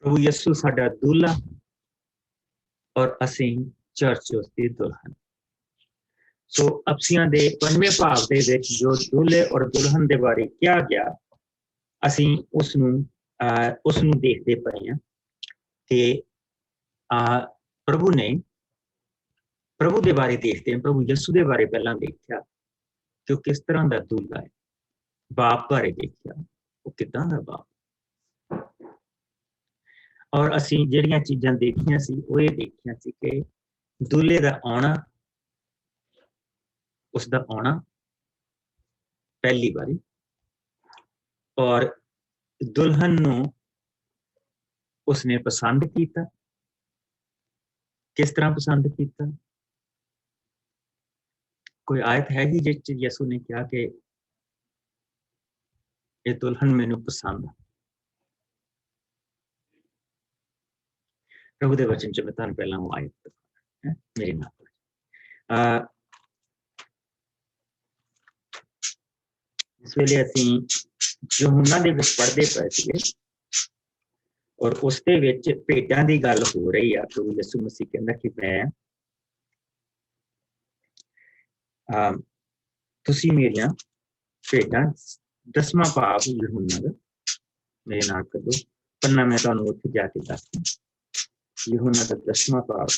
प्रभु यसू साडा दूल्हा और असीं चर्च उसदी दुल्हन। सो अफसियां दे 5वें भाग दे विच जो दूल्हे और दुल्हन दे बारे कहा गया, असीं उसनूं देखदे पए हां कि प्रभु ने प्रभु दे बारे देखते हैं, प्रभु यसू दे बारे पहला देखा कि वो किस तरह का दूल्हा है। बाप बारे देखा वो किदां दा बाप, और असीं जिहड़ियां चीज़ां देखियां सी वो ये देखियां सी कि दूल्हे दा आउणा, उसदा आउणा पहली बारी, और दुल्हन नूं उसने पसंद किया। किस तरह पसंद किया? कोई आयत हैगी जिस यसू ने कहा कि ये दुल्हन मैनू पसंद है? प्रभु दे वचन च मैं तुहानूं पहला वो आयत मेरे नाल इस वेले असीं यूहन्ना दे विच पढ़दे पए सीगे, और उसदे विच भेडां दी गल हो रही है। प्रभु यसू मसीह कहंदा कि मैं तुसीं मेरियां भेडां, 10वां भाग यूहन्ना दा मेरे नाल करो, पन्ना मैं तुहानूं उत्थे जाके दसदा। यूहन्ना दा 10वां भाग,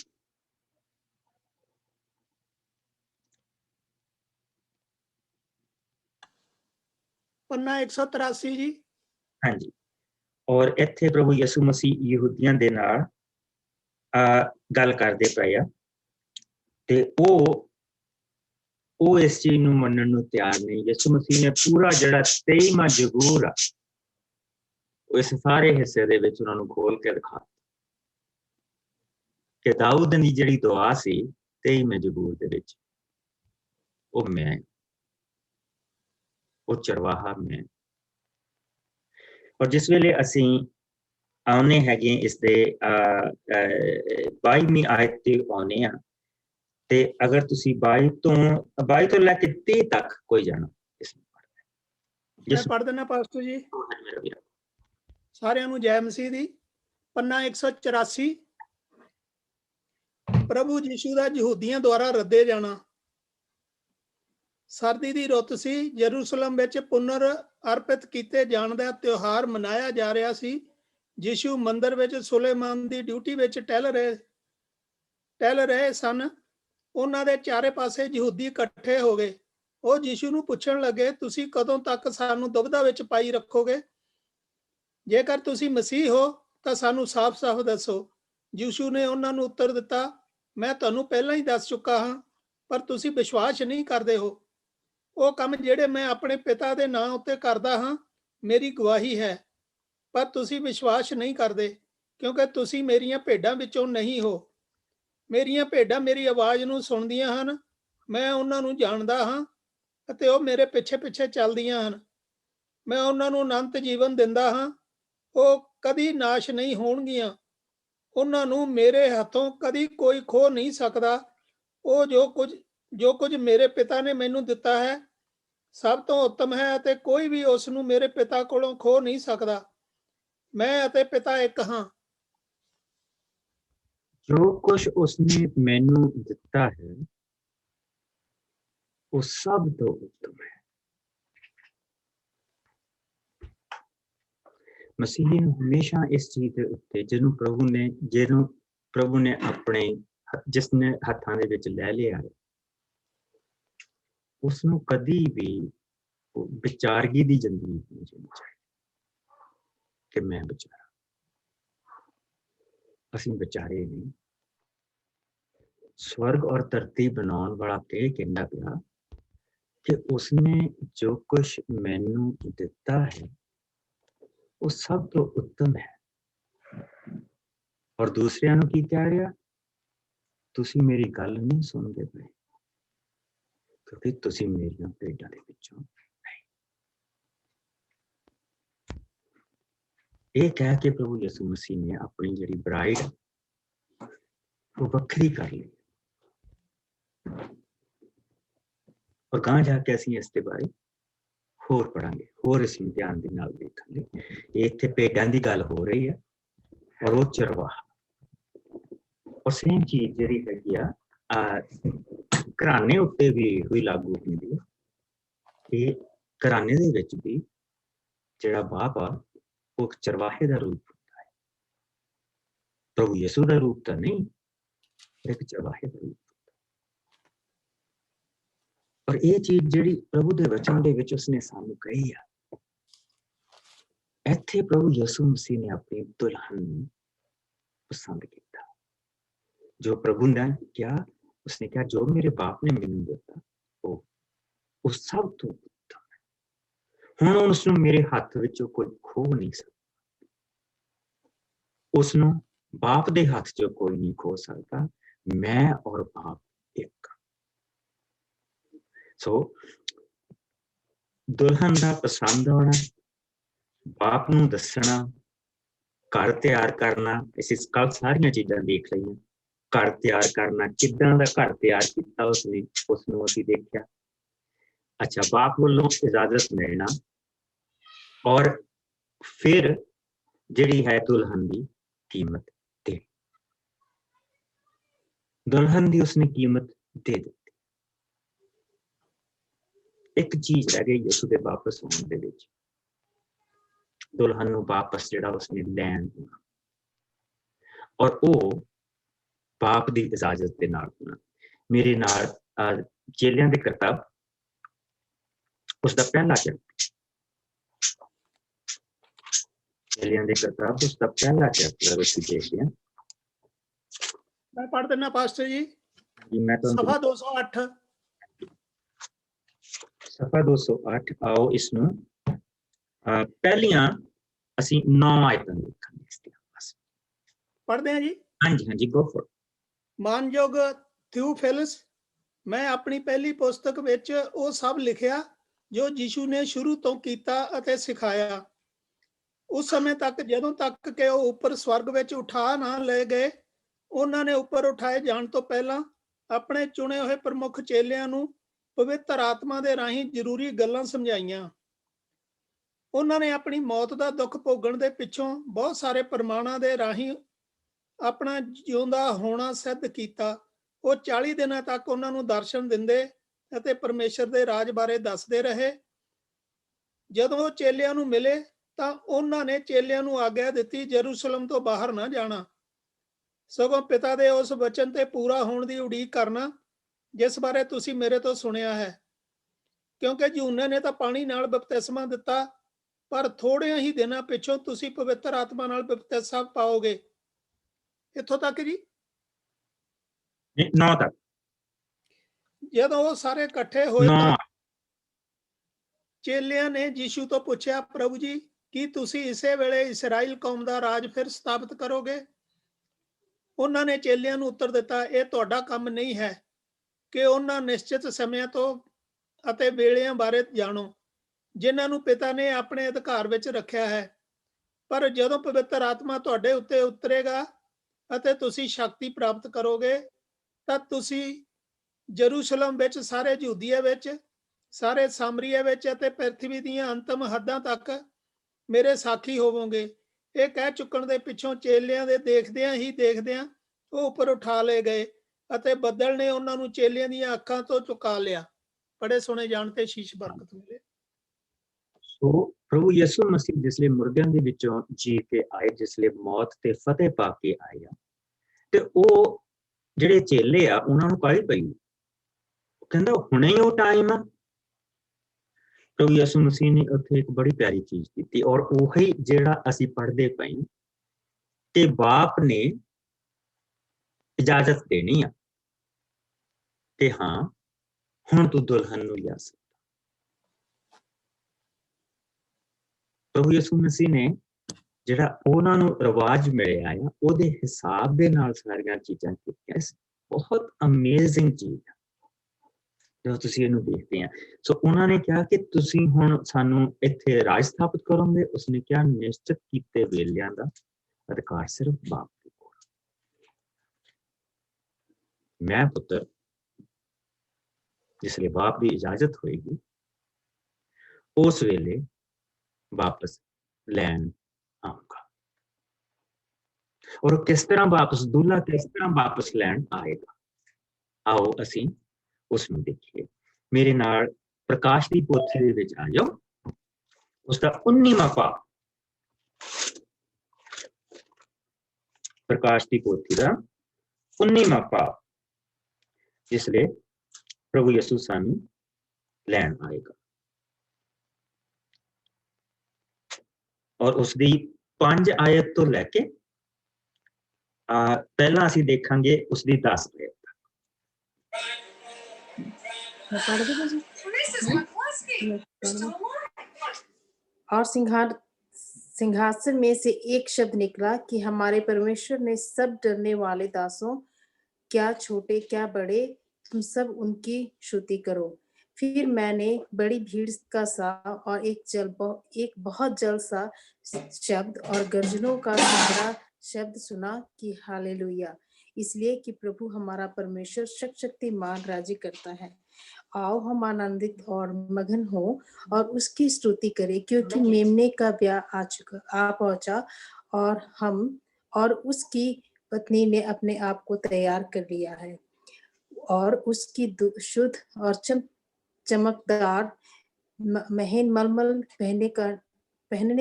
पन्ना 183 जी। हाँ जी। और इत्थे प्रभु यसू मसीह यहूदियां दे नाल गल करदे पए आ ते ਉਹ इस चीज ਨੂੰ ਮੰਨਣ ਨੂੰ ਤਿਆਰ नहीं। यसू मसीह ने पूरा ਜਿਹੜਾ 23ਵਾਂ ਜ਼ਬੂਰ ਆ ਉਹ ਇਸ ਸਾਰੇ ਹਿੱਸੇ ਦੇ ਵਿੱਚ ਉਹਨਾਂ ਨੂੰ ਖੋਲ ਕੇ ਦਿਖਾ ਕਿ ਦਾਊਦ ਦੀ ਜਿਹੜੀ ਦੁਆ ਸੀ 23ਵੇਂ ਜ਼ਬੂਰ ਦੇ ਵਿੱਚ, ਉਹ ਮੈਂ, ਉਹ ਚਰਵਾਹਾ ਮੈਂ। और जिस वेले असीं आउने हैगे इस दे 22वीं आयत ते आउने आ, ते अगर तुसी 22 तो लैके 30 तक कोई जाना इसमें पढ़दा मैं पढ़ देना पास्टर जी। सारिਆਂ ਨੂੰ जय मसीह दी। पन्ना 184। प्रभु यीशु ਦਾ ਯਹੂਦੀਆਂ ਦੁਆਰਾ ਰੱਦੇ ਜਾਣਾ। ਸਰਦੀ ਦੀ ਰੁੱਤ ਸੀ। ਯਰੂਸ਼ਲਮ ਵਿੱਚ ਪੁਨਰ ਅਰਪਿਤ ਕੀਤੇ ਜਾਣ ਦਾ ਤਿਉਹਾਰ ਮਨਾਇਆ ਜਾ ਰਿਹਾ ਸੀ। ਯੀਸ਼ੂ ਮੰਦਰ ਵਿੱਚ ਸੁਲੇਮਾਨ ਦੀ ਡਿਊਟੀ ਵਿੱਚ ਟਹਿਲ ਰਹੇ ਸਨ। ਉਹਨਾਂ ਦੇ ਚਾਰੇ ਪਾਸੇ ਯਹੂਦੀ ਇਕੱਠੇ ਹੋ ਗਏ। ਉਹ ਯੀਸ਼ੂ ਨੂੰ ਪੁੱਛਣ ਲੱਗੇ, ਤੁਸੀਂ ਕਦੋਂ ਤੱਕ ਸਾਨੂੰ ਦੁਬਿਧਾ ਵਿੱਚ ਪਾਈ ਰੱਖੋਗੇ? ਜੇਕਰ ਤੁਸੀਂ ਮਸੀਹ ਹੋ ਤਾਂ ਸਾਨੂੰ ਸਾਫ਼-ਸਾਫ਼ ਦੱਸੋ। ਯੀਸ਼ੂ ਨੇ ਉਹਨਾਂ ਨੂੰ ਉੱਤਰ ਦਿੱਤਾ, ਮੈਂ ਤੁਹਾਨੂੰ ਪਹਿਲਾਂ ਹੀ ਦੱਸ ਚੁੱਕਾ ਹਾਂ, ਪਰ ਤੁਸੀਂ ਵਿਸ਼ਵਾਸ ਨਹੀਂ ਕਰਦੇ ਹੋ। ਉਹ ਕੰਮ ਜਿਹੜੇ ਮੈਂ ਆਪਣੇ ਪਿਤਾ ਦੇ ਨਾਂ ਉੱਤੇ ਕਰਦਾ ਹਾਂ ਮੇਰੀ ਗਵਾਹੀ ਹੈ, ਪਰ ਤੁਸੀਂ ਵਿਸ਼ਵਾਸ ਨਹੀਂ ਕਰਦੇ ਕਿਉਂਕਿ ਤੁਸੀਂ ਮੇਰੀਆਂ ਭੇਡਾਂ ਵਿੱਚੋਂ ਨਹੀਂ ਹੋ। ਮੇਰੀਆਂ ਭੇਡਾਂ ਮੇਰੀ ਆਵਾਜ਼ ਨੂੰ ਸੁਣਦੀਆਂ ਹਨ, ਮੈਂ ਉਹਨਾਂ ਨੂੰ ਜਾਣਦਾ ਹਾਂ ਅਤੇ ਉਹ ਮੇਰੇ ਪਿੱਛੇ ਚੱਲਦੀਆਂ ਹਨ। ਮੈਂ ਉਹਨਾਂ ਨੂੰ ਅਨੰਤ ਜੀਵਨ ਦਿੰਦਾ ਹਾਂ, ਉਹ ਕਦੀ ਨਾਸ਼ ਨਹੀਂ ਹੋਣਗੀਆਂ। ਉਹਨਾਂ ਨੂੰ ਮੇਰੇ ਹੱਥੋਂ ਕਦੀ ਕੋਈ ਖੋਹ ਨਹੀਂ ਸਕਦਾ। ਉਹ ਜੋ ਕੁਝ ਮੇਰੇ ਪਿਤਾ ਨੇ ਮੈਨੂੰ ਦਿੱਤਾ ਹੈ ਸਭ ਤੋਂ ਉੱਤਮ ਹੈ ਅਤੇ ਕੋਈ ਵੀ ਉਸ ਨੂੰ ਮੇਰੇ ਪਿਤਾ ਕੋਲੋਂ ਖੋਹ ਨਹੀਂ ਸਕਦਾ। ਮੈਂ ਅਤੇ ਪਿਤਾ ਇੱਕ ਹਾਂ। जो कुछ उसने मैनू दिता है वो सब तो उत्तम है। मसीही हमेशा इस चीज के उत्ते जिन्हों प्रभु ने अपने जिसने हत्थां दे विच लै लिया है उसनों कदी भी विचारगी दी जिंदगी नहीं जीनी चाहिए कि मैं विचारा। असीं विचारे नहीं। स्वर्ग और धरती बनाने वाला ये कहता पिया कि उसने जो कुछ मैनू दिता है वो सब तो उत्तम है। और दूसरिਆਂ ਨੂੰ ਕੀ ਕਹਿ ਰਿਹਾ? ਤੁਸੀਂ ਮੇਰੀ ਗੱਲ ਨਹੀਂ ਸੁਣਦੇ ਪਏ ਕਿਉਂਕਿ ਤੁਸੀਂ ਮੇਰੀਆਂ ਭੇਡਾਂ ਦੇ ਵਿੱਚੋਂ ਨਹੀਂ। ਇਹ ਕਹਿ ਕੇ ਪ੍ਰਭੂ ਯਿਸੂ ਮਸੀਹ ਨੇ ਆਪਣੀ ਜਿਹੜੀ ਬ੍ਰਾਈਡ ਉਹ ਵੱਖਰੀ ਕਰ ਲਈ। और कहाँ जाके असीं इस दे बारे होर पढ़ांगे, होर असीं ध्यान दे नाल देखांगे। इत्थे भेडां दी गल हो रही है और वो चरवाहा। और सेम चीज ਜਿਹੜੀ ਹੈਗੀ ਆ ਘਰਾਣੇ ਉੱਤੇ ਵੀ ਹੋਈ ਲਾਗੂ ਹੁੰਦੀ ਹੈ ਕਿ ਘਰਾਣੇ ਦੇ ਵਿੱਚ ਵੀ ਜਿਹੜਾ ਬਾਪ ਆ ਉਹ ਇੱਕ ਚਰਵਾਹੇ ਦਾ ਰੂਪ ਹੁੰਦਾ ਹੈ। ਪ੍ਰਭੂ ਯਿਸੂ ਦਾ ਰੂਪ ਤਾਂ ਨਹੀਂ, ਇੱਕ ਚਰਵਾਹੇ ਦਾ ਰੂਪ। ਪਰ ਇਹ ਚੀਜ਼ ਜਿਹੜੀ ਪ੍ਰਭੂ ਦੇ ਵਚਨ ਦੇ ਵਿੱਚ ਉਸਨੇ ਸਾਨੂੰ ਕਹੀ ਆ, ਇੱਥੇ ਪ੍ਰਭੂ ਯਿਸੂ ਮਸੀਹ ਨੇ ਆਪਣੀ ਦੁਲਹਨ ਨੂੰ ਪਸੰਦ ਕੀਤਾ। ਜੋ ਪ੍ਰਭੂ ਨੇ ਕਿਹਾ, ਉਸਨੇ ਕਿਹਾ ਜੋ ਮੇਰੇ ਬਾਪ ਨੇ ਮੈਨੂੰ ਦਿੱਤਾ ਉਹ ਸਭ ਤੋਂ ਉੱਤਮ ਹੈ। ਹੁਣ ਉਸਨੂੰ ਮੇਰੇ ਹੱਥ ਵਿੱਚੋਂ ਕੋਈ ਖੋਹ ਨਹੀਂ ਸਕਦਾ, ਉਸਨੂੰ ਬਾਪ ਦੇ ਹੱਥ ਚੋਂ ਕੋਈ ਨਹੀਂ ਖੋਹ ਸਕਦਾ। ਮੈਂ ਔਰ ਬਾਪ ਇੱਕ। ਸੋ ਦੁਲਹਨ ਦਾ ਪਸੰਦ ਆਉਣਾ, ਬਾਪ ਨੂੰ ਦੱਸਣਾ, ਘਰ ਤਿਆਰ ਕਰਨਾ, ਅਸੀਂ ਕੱਲ ਸਾਰੀਆਂ ਚੀਜ਼ਾਂ ਦੇਖ ਲਈਆਂ। ਘਰ ਤਿਆਰ ਕਰਨਾ, ਕਿੱਦਾਂ ਦਾ ਘਰ ਤਿਆਰ ਕੀਤਾ ਉਸਨੇ, ਉਸਨੂੰ ਅਸੀਂ ਦੇਖਿਆ। ਅੱਛਾ, ਬਾਪ ਵੱਲੋਂ ਇਜਾਜ਼ਤ ਮਿਲਣਾ, ਔਰ ਫਿਰ ਜਿਹੜੀ ਹੈ ਦੁਲਹਨ ਦੀ ਕੀਮਤ ਦੇ, ਦੁਲਹਨ ਦੀ ਉਸਨੇ ਕੀਮਤ ਦੇ ਦਿੱਤੀ। ਇੱਕ ਚੀਜ਼ ਰਹਿ ਗਈ ਯਿਸੂ ਦੇ ਵਾਪਸ ਆਉਣ ਦੇ ਵਿੱਚ, ਦੁਲਹਨ ਨੂੰ ਵਾਪਸ ਜਿਹੜਾ ਉਸਨੇ ਲੈਣ ਹੋਣਾ, ਔਰ ਉਹ ਬਾਪ ਦੀ ਇਜਾਜ਼ਤ ਦੇ ਨਾਲ ਹੋਣਾ। ਮੇਰੇ ਨਾਲ ਚੇਲਿਆਂ ਦੇ ਕਿਤਾਬ ਉਸਦਾ ਪਹਿਲਾ ਚੈਪਟਰ, ਚੇਲਿਆਂ ਦੇ ਕਿਤਾਬ ਉਸਦਾ ਪਹਿਲਾ ਚੈਪਟਰ ਅਸੀਂ ਦੇਖਦੇ ਹਾਂ। ਮੈਂ ਪੜ੍ਹ ਦਿੰਦਾ ਪਾਸਟਰ ਜੀ। ਮੈਂ ਸਫਾ 208 ਸਫਾ 208। ਆਓ ਇਸਨੂੰ ਪਹਿਲੀਆਂ ਅਸੀਂ 9 ਆਇਤਾਂ ਦੇਖਾਂਗੇ। ਪੜ੍ਹਦੇ ਹਾਂ ਜੀ। ਹਾਂਜੀ ਹਾਂਜੀ, ਗੋ ਫॉर। ਮਾਨਯੋਗ ਥਿਊਫਿਲਸ, ਮੈਂ ਆਪਣੀ ਪਹਿਲੀ ਪੁਸਤਕ ਵਿੱਚ ਉਹ ਸਭ ਲਿਖਿਆ ਜੋ ਯਿਸੂ ਨੇ ਸ਼ੁਰੂ ਤੋਂ ਕੀਤਾ ਅਤੇ ਸਿਖਾਇਆ, ਉਸ ਸਮੇਂ ਤੱਕ ਜਦੋਂ ਤੱਕ ਕਿ ਉਹ ਉੱਪਰ ਸਵਰਗ ਵਿੱਚ ਉਠਾ ਨਾ ਲਏ ਗਏ। ਉਹਨਾਂ ਨੇ ਉੱਪਰ ਉਠਾਏ ਜਾਣ ਤੋਂ ਪਹਿਲਾਂ ਆਪਣੇ ਚੁਣੇ ਹੋਏ ਪ੍ਰਮੁੱਖ ਚੇਲਿਆਂ ਨੂੰ ਪਵਿੱਤਰ ਆਤਮਾ ਦੇ ਰਾਹੀਂ ਜ਼ਰੂਰੀ ਗੱਲਾਂ ਸਮਝਾਈਆਂ। ਉਹਨਾਂ ਨੇ ਆਪਣੀ ਮੌਤ ਦਾ ਦੁੱਖ ਭੋਗਣ ਦੇ ਪਿੱਛੋਂ ਬਹੁਤ ਸਾਰੇ ਪ੍ਰਮਾਣਾਂ ਦੇ ਰਾਹੀਂ ਆਪਣਾ ਜਿਉਂਦਾ ਹੋਣਾ ਸਿੱਧ ਕੀਤਾ। ਉਹ 40 ਦਿਨਾਂ ਤੱਕ ਉਹਨਾਂ ਨੂੰ ਦਰਸ਼ਨ ਦਿੰਦੇ ਅਤੇ ਪਰਮੇਸ਼ਰ ਦੇ ਰਾਜ ਬਾਰੇ ਦੱਸਦੇ ਰਹੇ। ਜਦੋਂ ਉਹ ਚੇਲਿਆਂ ਨੂੰ ਮਿਲੇ ਤਾਂ ਉਹਨਾਂ ਨੇ ਚੇਲਿਆਂ ਨੂੰ ਆਗਿਆ ਦਿੱਤੀ ਯਰੂਸ਼ਲਮ ਤੋਂ ਬਾਹਰ ਨਾ ਜਾਣਾ, ਸਗੋਂ ਪਿਤਾ ਦੇ ਉਸ ਵਚਨ ਤੇ ਪੂਰਾ ਹੋਣ ਦੀ ਉਡੀਕ ਕਰਨਾ ਜਿਸ ਬਾਰੇ ਤੁਸੀਂ ਮੇਰੇ ਤੋਂ ਸੁਣਿਆ ਹੈ। ਕਿਉਂਕਿ ਯੂਹੰਨਾ ਨੇ ਤਾਂ ਪਾਣੀ ਨਾਲ ਬਪਤਿਸਮਾ ਦਿੱਤਾ, ਪਰ ਥੋੜ੍ਹੇ ਹੀ ਦਿਨਾਂ ਪਿੱਛੋਂ ਤੁਸੀਂ ਪਵਿੱਤਰ ਆਤਮਾ ਨਾਲ ਬਪਤਿਸਮਾ ਪਾਓਗੇ। ਇੱਥੋਂ ਤੱਕ ਜੀ, 9 ਤੱਕ। ਜਦੋਂ ਉਹ ਸਾਰੇ ਇਕੱਠੇ ਹੋਏ ਤਾਂ ਚੇਲਿਆਂ ਨੇ ਯਿਸੂ ਤੋਂ ਪੁੱਛਿਆ, ਪ੍ਰਭੂ ਜੀ, ਕੀ ਤੁਸੀਂ ਇਸੇ ਵੇਲੇ ਇਸਰਾਇਲ ਕੌਮ ਦਾ ਰਾਜ ਫਿਰ ਸਥਾਪਿਤ ਕਰੋਗੇ? ਉਹਨਾਂ ਨੇ ਚੇਲਿਆਂ ਨੂੰ ਉੱਤਰ ਦਿੱਤਾ, ਇਹ ਤੁਹਾਡਾ ਕੰਮ ਨਹੀਂ ਹੈ ਕਿ ਉਹਨਾਂ ਨਿਸ਼ਚਿਤ ਸਮਿਆਂ ਤੋਂ ਅਤੇ ਵੇਲਿਆਂ ਬਾਰੇ ਜਾਣੋ ਜਿਨ੍ਹਾਂ ਨੂੰ ਪਿਤਾ ਨੇ ਆਪਣੇ ਅਧਿਕਾਰ ਵਿੱਚ ਰੱਖਿਆ ਹੈ। ਪਰ ਜਦੋਂ ਪਵਿੱਤਰ ਆਤਮਾ ਤੁਹਾਡੇ ਉੱਤੇ ਉਤਰੇਗਾ ਅਤੇ ਤੁਸੀਂ ਸ਼ਕਤੀ ਪ੍ਰਾਪਤ ਕਰੋਗੇ ਤਾਂ ਤੁਸੀਂ ਯਰੂਸ਼ਲਮ ਵਿੱਚ, ਸਾਰੇ ਯਹੂਦੀਆ ਵਿੱਚ, ਸਾਰੇ ਸਾਮਰੀਆ ਵਿੱਚ ਅਤੇ ਪ੍ਰਿਥਵੀ ਦੀਆਂ ਅੰਤਮ ਹੱਦਾਂ ਤੱਕ ਮੇਰੇ ਸਾਥੀ ਹੋਵੋਗੇ। ਇਹ ਕਹਿ ਚੁੱਕਣ ਦੇ ਪਿੱਛੋਂ ਚੇਲਿਆਂ ਦੇ ਦੇਖਦਿਆਂ ਹੀ ਦੇਖਦਿਆਂ ਉਹ ਉੱਪਰ ਉਠਾ ਲਏ ਗਏ ਅਤੇ ਬੱਦਲ ਨੇ ਉਹਨਾਂ ਨੂੰ ਚੇਲਿਆਂ ਦੀਆਂ ਅੱਖਾਂ ਤੋਂ ਚੁਕਾ ਲਿਆ। ਬੜੇ ਸੁਣੇ ਜਾਣ ਤੇ ਸ਼ੀਸ਼ ਬਰਕਤ ਮਿਲੇ। ਸੋ ਪ੍ਰਭੂ ਯਿਸੂ ਮਸੀਹ ਜਿਸਲੇ ਮੁਰਦਿਆਂ ਦੇ ਵਿੱਚੋਂ ਜੀ ਕੇ ਆਏ, ਜਿਸਲੇ ਮੌਤ ਤੇ ਫਤਿਹ ਪਾ ਕੇ ਆਏ ਆ, ਤੇ ਉਹ ਜਿਹੜੇ ਚੇਲੇ ਆ ਉਹਨਾਂ ਨੂੰ ਕਾਹਲੀ ਪਈ, ਕਹਿੰਦਾ ਹੁਣੇ ਹੀ ਉਹ ਟਾਈਮ ਆ। ਪ੍ਰਭੂ ਯਿਸੂ ਮਸੀਹ ਨੇ ਉੱਥੇ ਇੱਕ ਬੜੀ ਪਿਆਰੀ ਚੀਜ਼ ਕੀਤੀ, ਔਰ ਉਹੀ ਜਿਹੜਾ ਅਸੀਂ ਪੜ੍ਹਦੇ ਪਏ ਤੇ ਬਾਪ ਨੇ ਇਜਾਜ਼ਤ ਦੇਣੀ ਆ ਤੇ ਹਾਂ ਹੁਣ ਤੂੰ ਦੁਲਹਨ ਨੂੰ ਲਿਆ ਸਕਦਾ। ਪ੍ਰਭੂ ਯਿਸੂ ਮਸੀਹ ਨੇ ਜਿਹੜਾ ਉਹਨਾਂ ਨੂੰ ਰਿਵਾਜ ਮਿਲਿਆ ਆ ਉਹਦੇ ਹਿਸਾਬ ਦੇ ਨਾਲ ਸਾਰੀਆਂ ਚੀਜ਼ਾਂ ਕੀਤੀਆਂ। ਬਹੁਤ ਅਮੇਜ਼ਿੰਗ ਚੀਜ਼ ਆ ਜਦੋਂ ਤੁਸੀਂ ਇਹਨੂੰ ਦੇਖਦੇ ਆ। ਸੋ ਉਹਨਾਂ ਨੇ ਕਿਹਾ ਕਿ ਤੁਸੀਂ ਹੁਣ ਸਾਨੂੰ ਇੱਥੇ ਰਾਜ ਸਥਾਪਿਤ ਕਰੋਗੇ। ਉਸਨੇ ਕਿਹਾ ਨਿਸ਼ਚਿਤ ਕੀਤੇ ਵੇਲਿਆਂ ਦਾ ਅਧਿਕਾਰ ਸਿਰਫ ਬਾਪ ਦੇ ਕੋਲ। ਮੈਂ ਪੁੱਤਰ ਜਿਸਲੇ ਬਾਪ ਦੀ ਇਜਾਜ਼ਤ ਹੋਏਗੀ ਉਸ ਵੇਲੇ ਵਾਪਸ ਲੈਣ ਆਊਂਗਾ। और किस तरह वापस दूल्हा किस तरह वापस लैन आएगा। आओ असी उसमें देखिए। मेरे नाल प्रकाश की पोथी दे विच आ जाओ। उसका 19वां पाठ, प्रकाश की पोथी का 19वां पाठ, जिसले प्रभु यसू सानू लैन आएगा। और उसकी 5 आयत तो लैके पहला असी देखांगे उसकी 10 आयत। और सिंहासन में से एक शब्द निकला कि हमारे परमेश्वर ने सब डरने वाले दासों, क्या छोटे क्या बड़े, तुम सब उनकी स्तुति करो। फिर मैंने बड़ी भीड़ का सा और एक बहुत जल सा शब्द और गर्जनों का सुंदरा शब्द सुना कि हालेलुया, इसलिए कि प्रभु हमारा परमेश्वर शक्तिमान राज्य करता है। आओ हम आनंदित और मगन हो और उसकी स्तुति करें, क्योंकि मेमने का ब्याह आ पहुंचा और उसकी पत्नी ने अपने आप को तैयार कर लिया है। और उसकी शुद्ध और चमकदार महीन मलमल पहनने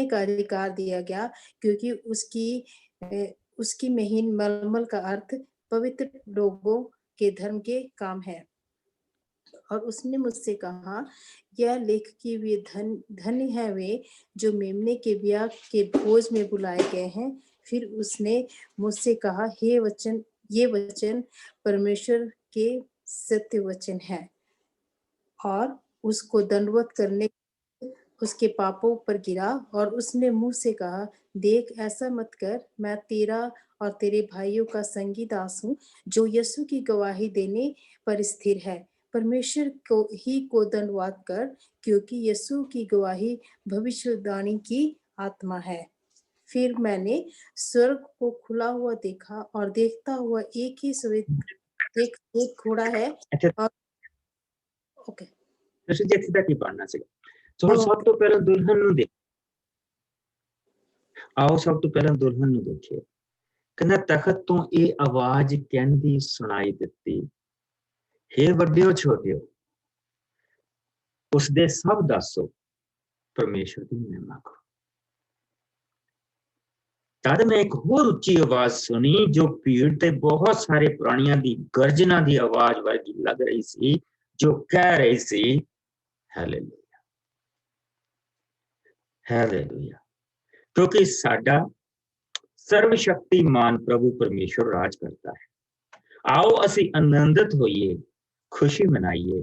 का अधिकार दिया गया, क्योंकि उसकी महीन मलमल का अर्थ पवित्र लोगों के धर्म के काम है। और उसने मुझसे कहा, यह लेख कि वे धन्य है वे जो मेमने के ब्याह के भोज में बुलाए गए हैं। फिर उसने मुझसे कहा, ये वचन परमेश्वर के सत्य वचन है। और उसको दंडवत करने उसके पापों पर गिरा और उसने मुंह से कहा, देख ऐसा मत कर, मैं तेरा और तेरे भाइयों का संगी दास हूँ, जो यीशु की गवाही देने पर स्थिर है। परमेश्वर को दंडवत कर, क्योंकि यीशु की गवाही भविष्यवाणी की आत्मा है। फिर मैंने स्वर्ग को खुला हुआ देखा और देखता हुआ एक घोड़ा है। और ओके ਤੁਸੀਂ ਜਿੱਥੇ ਤੱਕ ਹੀ ਪੜਨਾ ਸੀਗਾ। ਚਲੋ ਸਭ ਤੋਂ ਪਹਿਲਾਂ ਦੁਲਹਨ ਨੂੰ ਦੇਖ आओ सब तो पहला दुल्हन ਨੂੰ ਦੇਖੀਏ। ਕਹਿੰਦਾ ਤਖਤ ਤੋਂ ਇਹ ਆਵਾਜ਼ ਕਹਿੰਦੀ ਸੁਣਾਈ ਦਿੱਤੀ, हे ਵੱਡਿਓ ਛੋਟਿਓ, ਉਸਦੇ ਸਭ ਦੱਸੋ परमेश्वर की महिमा करो। तद मैं एक होर उच्ची आवाज सुनी जो भीड़ ते बहुत सारे प्राणियों की गर्जना की आवाज वर्गी लग रही सी, जो कह रही सी, हालेलुया हालेलुया, क्योंकि साडा सर्वशक्तिमान प्रभु परमेश्वर राज करता है। आओ असी आनंदित होइए, खुशी मनाइए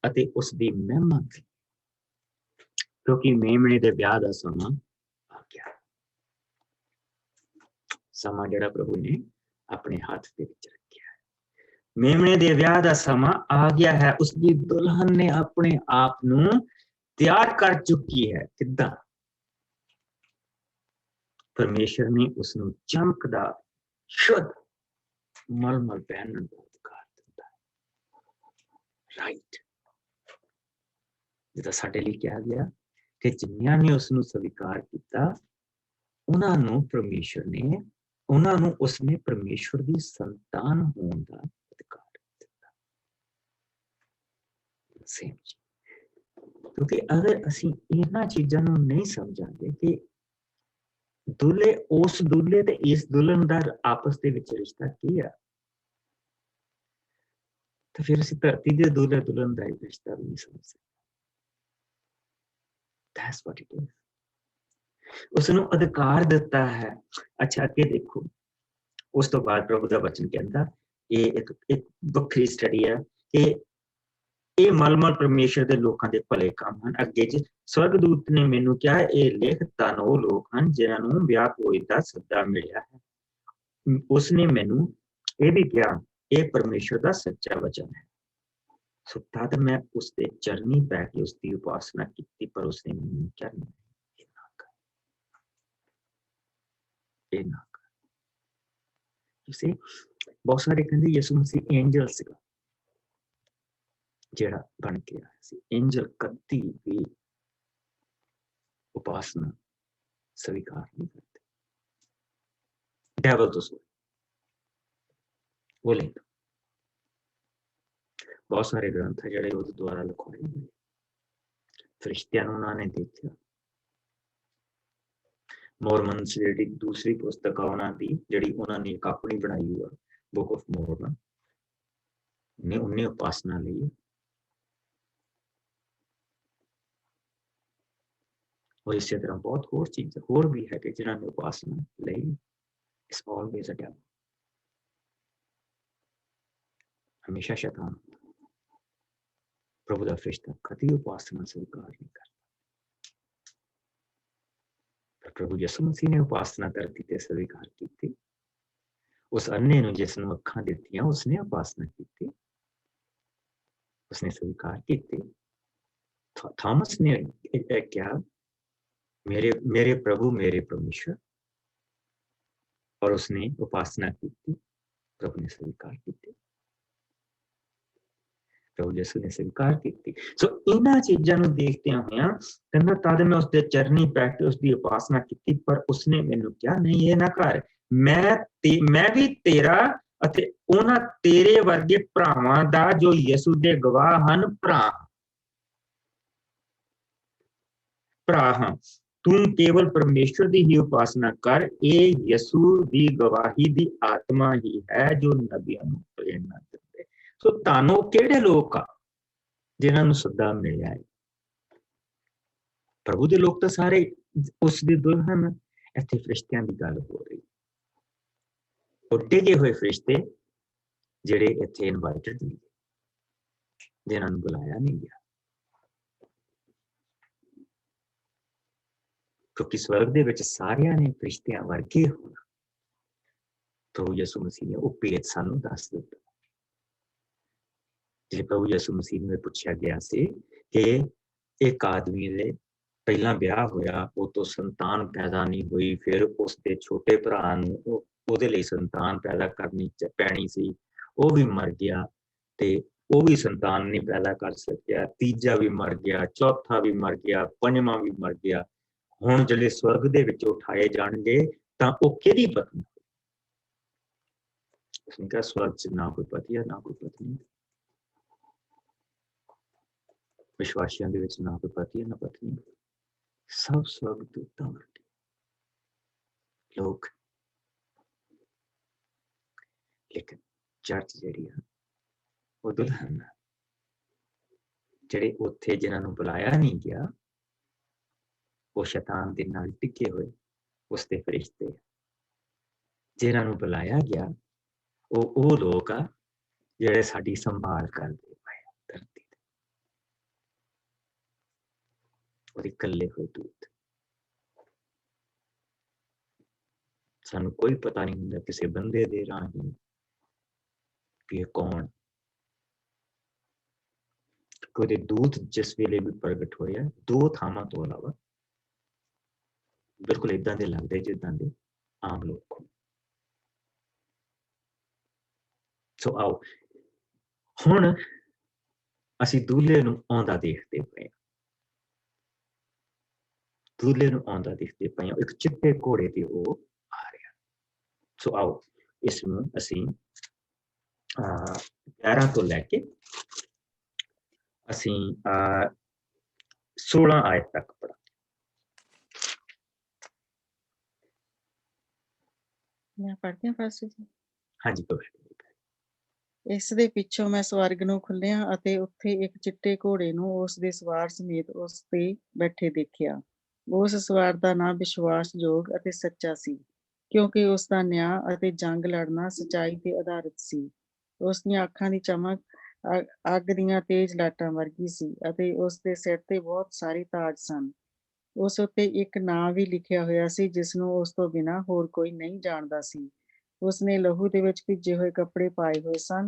अते उसकी महिमा करिए, क्योंकि मेमने दे ब्याह दा समा आ गया। समा जिहड़ा प्रभु ने अपने हाथ दे विच रखिया है। मेमने दे ब्याह दा समा आ गया है। उसकी दुल्हन ने अपने आप नूं तैयार कर चुकी है। किद्दां? परमेश्वर ने उसनूं चमकदार शुद्ध मलमल पहनण दा अधिकार दिता है। राइट, जिदा साडे लई कहा गया कि जिन्हां ने उसनूं स्वीकार किया उन्हां नूं परमेश्वर ने उन्होंने उसने परमेश्वर की संतान होने का अधिकार दिता। क्योंकि अगर असी इन्हां चीज़ों को नहीं समझांगे कि दूल्हे उस दूल्हे ते इस दुल्हन का आपस के विच रिश्ता की है, तो फिर असी धरती के दूल्हे दुल्हन का एक रिश्ता भी नहीं समझ सकते। That's what it is. उसनों अधिकार दिता है। अच्छा अगे देखो, उस तो बाद प्रभु का वचन कहता, ये एक वक्री स्टडी है कि ये मलमल परमेश्वर के लोगों के भले काम हैं। अगे ज स्वर्गदूत ने मैनू कहा, ये लिख धन वो लोग हैं जिन्होंने ब्याह भोज का सद्दा मिलिया है। उसने मैनू ये भी कहा, ये परमेश्वर का सच्चा वचन है। सो तद मैं उसके चरनी पै के उसकी उपासना की, पर उसने मैनू क्या बहुत सारे कहते यीशु मसीह एंजल सीगा जेड़ा बन के आया सी। एंजल कदी भी उपासना स्वीकार नहीं करते। ਡੈਵਲ ਤੋਂ ਸੋਏ ਉਹ ਲਿੰਕ। ਬਹੁਤ ਸਾਰੇ ਗ੍ਰੰਥ ਹੈ ਜਿਹੜੇ ਉਹਦੇ ਦੁਆਰਾ ਲਿਖਵਾਏ ਹੋਏ, ਫਰਿਸ਼ਤਿਆਂ ਨੂੰ ਉਹਨਾਂ ਨੇ ਦੇਖਿਆ। ਮੋਰਮਨਸ ਜਿਹੜੀ ਦੂਸਰੀ ਪੁਸਤਕ ਆ ਉਹਨਾਂ ਦੀ, ਜਿਹੜੀ ਉਹਨਾਂ ਨੇ ਇੱਕ ਆਪਣੀ ਬਣਾਈ ਹੋਈ ਆ, ਬੁੱਕ ਆਫ ਮੋਰਮਨ ਨੇ, ਉਹਨੇ ਉਪਾਸਨਾ ਲਈ। ਔਰ ਇਸੇ ਤਰ੍ਹਾਂ ਬਹੁਤ ਹੋਰ ਚੀਜ਼ਾਂ ਹੋਰ ਵੀ ਹੈ ਕਿ ਜਿਨ੍ਹਾਂ ਨੇ ਉਪਾਸਨਾ ਲਈ। It's always a devil, ਹਮੇਸ਼ਾ ਸ਼ੈਤਾਨ। ਪ੍ਰਭੂ ਦਾ ਫਰਿਸ਼ਤਾ ਕਦੀ ਉਪਾਸਨਾ ਸਵੀਕਾਰ ਨਹੀਂ ਕਰਦਾ। ਪਰ ਪ੍ਰਭੂ ਯਿਸੂ ਮਸੀਹ ਨੇ ਉਪਾਸਨਾ ਧਰਤੀ ਤੇ ਸਵੀਕਾਰ ਕੀਤੀ। ਉਸ ਅੰਨੇ ਨੂੰ ਜਿਸ ਨੂੰ ਅੱਖਾਂ ਦਿੱਤੀਆਂ ਉਸਨੇ ਉਪਾਸਨਾ ਕੀਤੀ, ਉਸਨੇ ਸਵੀਕਾਰ ਕੀਤੀ। ਥਾਮਸ ਨੇ ਕਿਹਾ मेरे प्रभु मेरे परमेश्वर, और उसने उपासना की थी, प्रभु ने स्वीकार की थी, प्रभु यीशु ने स्वीकार की थी। सो इन्हां चीज़ां नूं देखदियां होइयां कहंदा तद मैं उसदे चरनी बैठ के उसकी उपासना की, पर उसने मैनूं कहा नहीं ये ना कर, मैं भी तेरा अते उन्हां तेरे वर्गे भरावां दा जो यीशु दे गवाह हन भरा हां। तू केवल परमेश्वर की ही उपासना कर, ये यसू की गवाही की आत्मा ही है जो नबियां नूं प्रेरणा दिंदे। सो तानू किहड़े लोग आ जिन्हां नूं सदा मिलिया है? प्रभु दे लोग तो सारे उस दी दुल्हन। इत्थे फरिश्तियां दी गल हो रही, और टिके हुए फरिश्ते जिहड़े इत्थे इनवाइटेड ने, जिन्हां नूं बुलाया नहीं गया, क्योंकि स्वर्ग दे विच सारियां ने फरिश्तियां वर्गे होना। प्रभु यीशु मसीह ने वो भेद सानू दस दिता। जे प्रभु यीशु मसीह ने पूछा गया सी कि एक आदमी दे पहला ब्याह होया, वो तो संतान पैदा नहीं हुई, फिर उसके छोटे भरा नूं ओहदे लई संतान पैदा करनी पैनी सी, वो भी मर गया, ते वो भी संतान नहीं पैदा कर सकिया, तीजा भी मर गया, चौथा भी मर गया, पंजवां भी मर गया। हुण जिहड़े स्वर्ग दे विच उठाए जाणगे तां ओह किहदी पत्नी? उसने कहा स्वर्ग च ना कोई पति है ना कोई पत्नी, विश्वासियों दे विच ना कोई पति है ना पत्नी, सब स्वर्गदूतां वर्गे लोग। लेकिन चर्च जिहड़ी है वो दुल्हन है, जिहड़े उत्थे जिन्हां नूं बुलाया नहीं गया वो शैतान दे नाल टिके हुए उसके फरिश्ते। जिन्हां नूं बुलाया गया वो लोग आ जिहड़े साडी संभाल करदे पए धरती ते, ਉਹਦੇ ਕੱਲੇ ਹੋਏ ਦੂਤ। ਸਾਨੂੰ ਕੋਈ ਪਤਾ ਨਹੀਂ ਹੁੰਦਾ ਕਿਸੇ ਬੰਦੇ ਦੇ ਰਾਹੀਂ ਕਿ ਇਹ ਕੌਣ। ਉਹਦੇ ਦੂਤ ਜਿਸ ਵੇਲੇ ਵੀ ਪ੍ਰਗਟ ਹੋਇਆ ਦੋ ਥਾਵਾਂ ਤੋਂ ਇਲਾਵਾ ਬਿਲਕੁਲ ਇਦਾਂ ਦੇ ਲੱਗਦੇ ਜਿੱਦਾਂ ਦੇ ਆਮ ਲੋਕ। ਸੋ ਆਓ ਹੁਣ ਅਸੀਂ ਦੂਲੇ ਨੂੰ ਆਉਂਦਾ ਦੇਖਦੇ ਪਏ, ਦੂਲੇ ਨੂੰ ਆਉਂਦਾ ਦੇਖਦੇ ਪਏ, ਇੱਕ ਚਿੱਟੇ ਘੋੜੇ ਤੇ ਉਹ ਆ ਰਿਹਾ। ਸੋ ਆਓ ਇਸ ਨੂੰ ਅਸੀਂ 11 ਤੋਂ ਲੈ ਕੇ ਅਸੀਂ 16 ਆਇਤ ਤੱਕ ਪੜ੍ਹਾਂਗੇ। ਮੈਂ ਪੜ੍ਹਦੀ ਹਾਂ ਪਾਸਟਰ ਜੀ। ਹਾਂਜੀ ਕੋਈ ਇਸ ਦੇ ਪਿੱਛੋਂ ਮੈਂ ਸਵਰਗ ਨੂੰ ਖੁੱਲਿਆ ਅਤੇ ਉੱਥੇ ਇੱਕ ਚਿੱਟੇ ਘੋੜੇ ਨੂੰ ਉਸ ਦੇ ਸਵਾਰ ਸਮੇਤ ਉਸ ਤੇ ਬੈਠੇ ਦੇਖਿਆ। ਉਸ ਸਵਾਰ ਦਾ ਨਾਂ ਵਿਸ਼ਵਾਸਯੋਗ ਅਤੇ ਸੱਚਾ ਸੀ, ਕਿਉਂਕਿ ਉਸ ਦਾ ਨਿਆਂ ਅਤੇ ਜੰਗ ਲੜਨਾ ਸੱਚਾਈ ਤੇ ਆਧਾਰਿਤ ਸੀ। ਉਸ ਦੀਆਂ ਅੱਖਾਂ ਦੀ ਚਮਕ ਅੱਗ ਦੀਆਂ ਤੇਜ਼ ਲਾਟਾਂ ਵਰਗੀ ਸੀ ਅਤੇ ਉਸ ਦੇ ਸਿਰ ਤੇ ਬਹੁਤ ਸਾਰੇ ਤਾਜ ਸਨ। ਉਸ ਉੱਤੇ ਇੱਕ ਨਾਂ ਵੀ ਲਿਖਿਆ ਹੋਇਆ ਸੀ ਜਿਸ ਨੂੰ ਉਸ ਤੋਂ ਬਿਨਾਂ ਹੋਰ ਕੋਈ ਨਹੀਂ ਜਾਣਦਾ ਸੀ। ਉਸਨੇ ਲਹੂ ਦੇ ਵਿੱਚ ਭਿੱਜੇ ਹੋਏ ਕੱਪੜੇ ਪਾਏ ਹੋਏ ਸਨ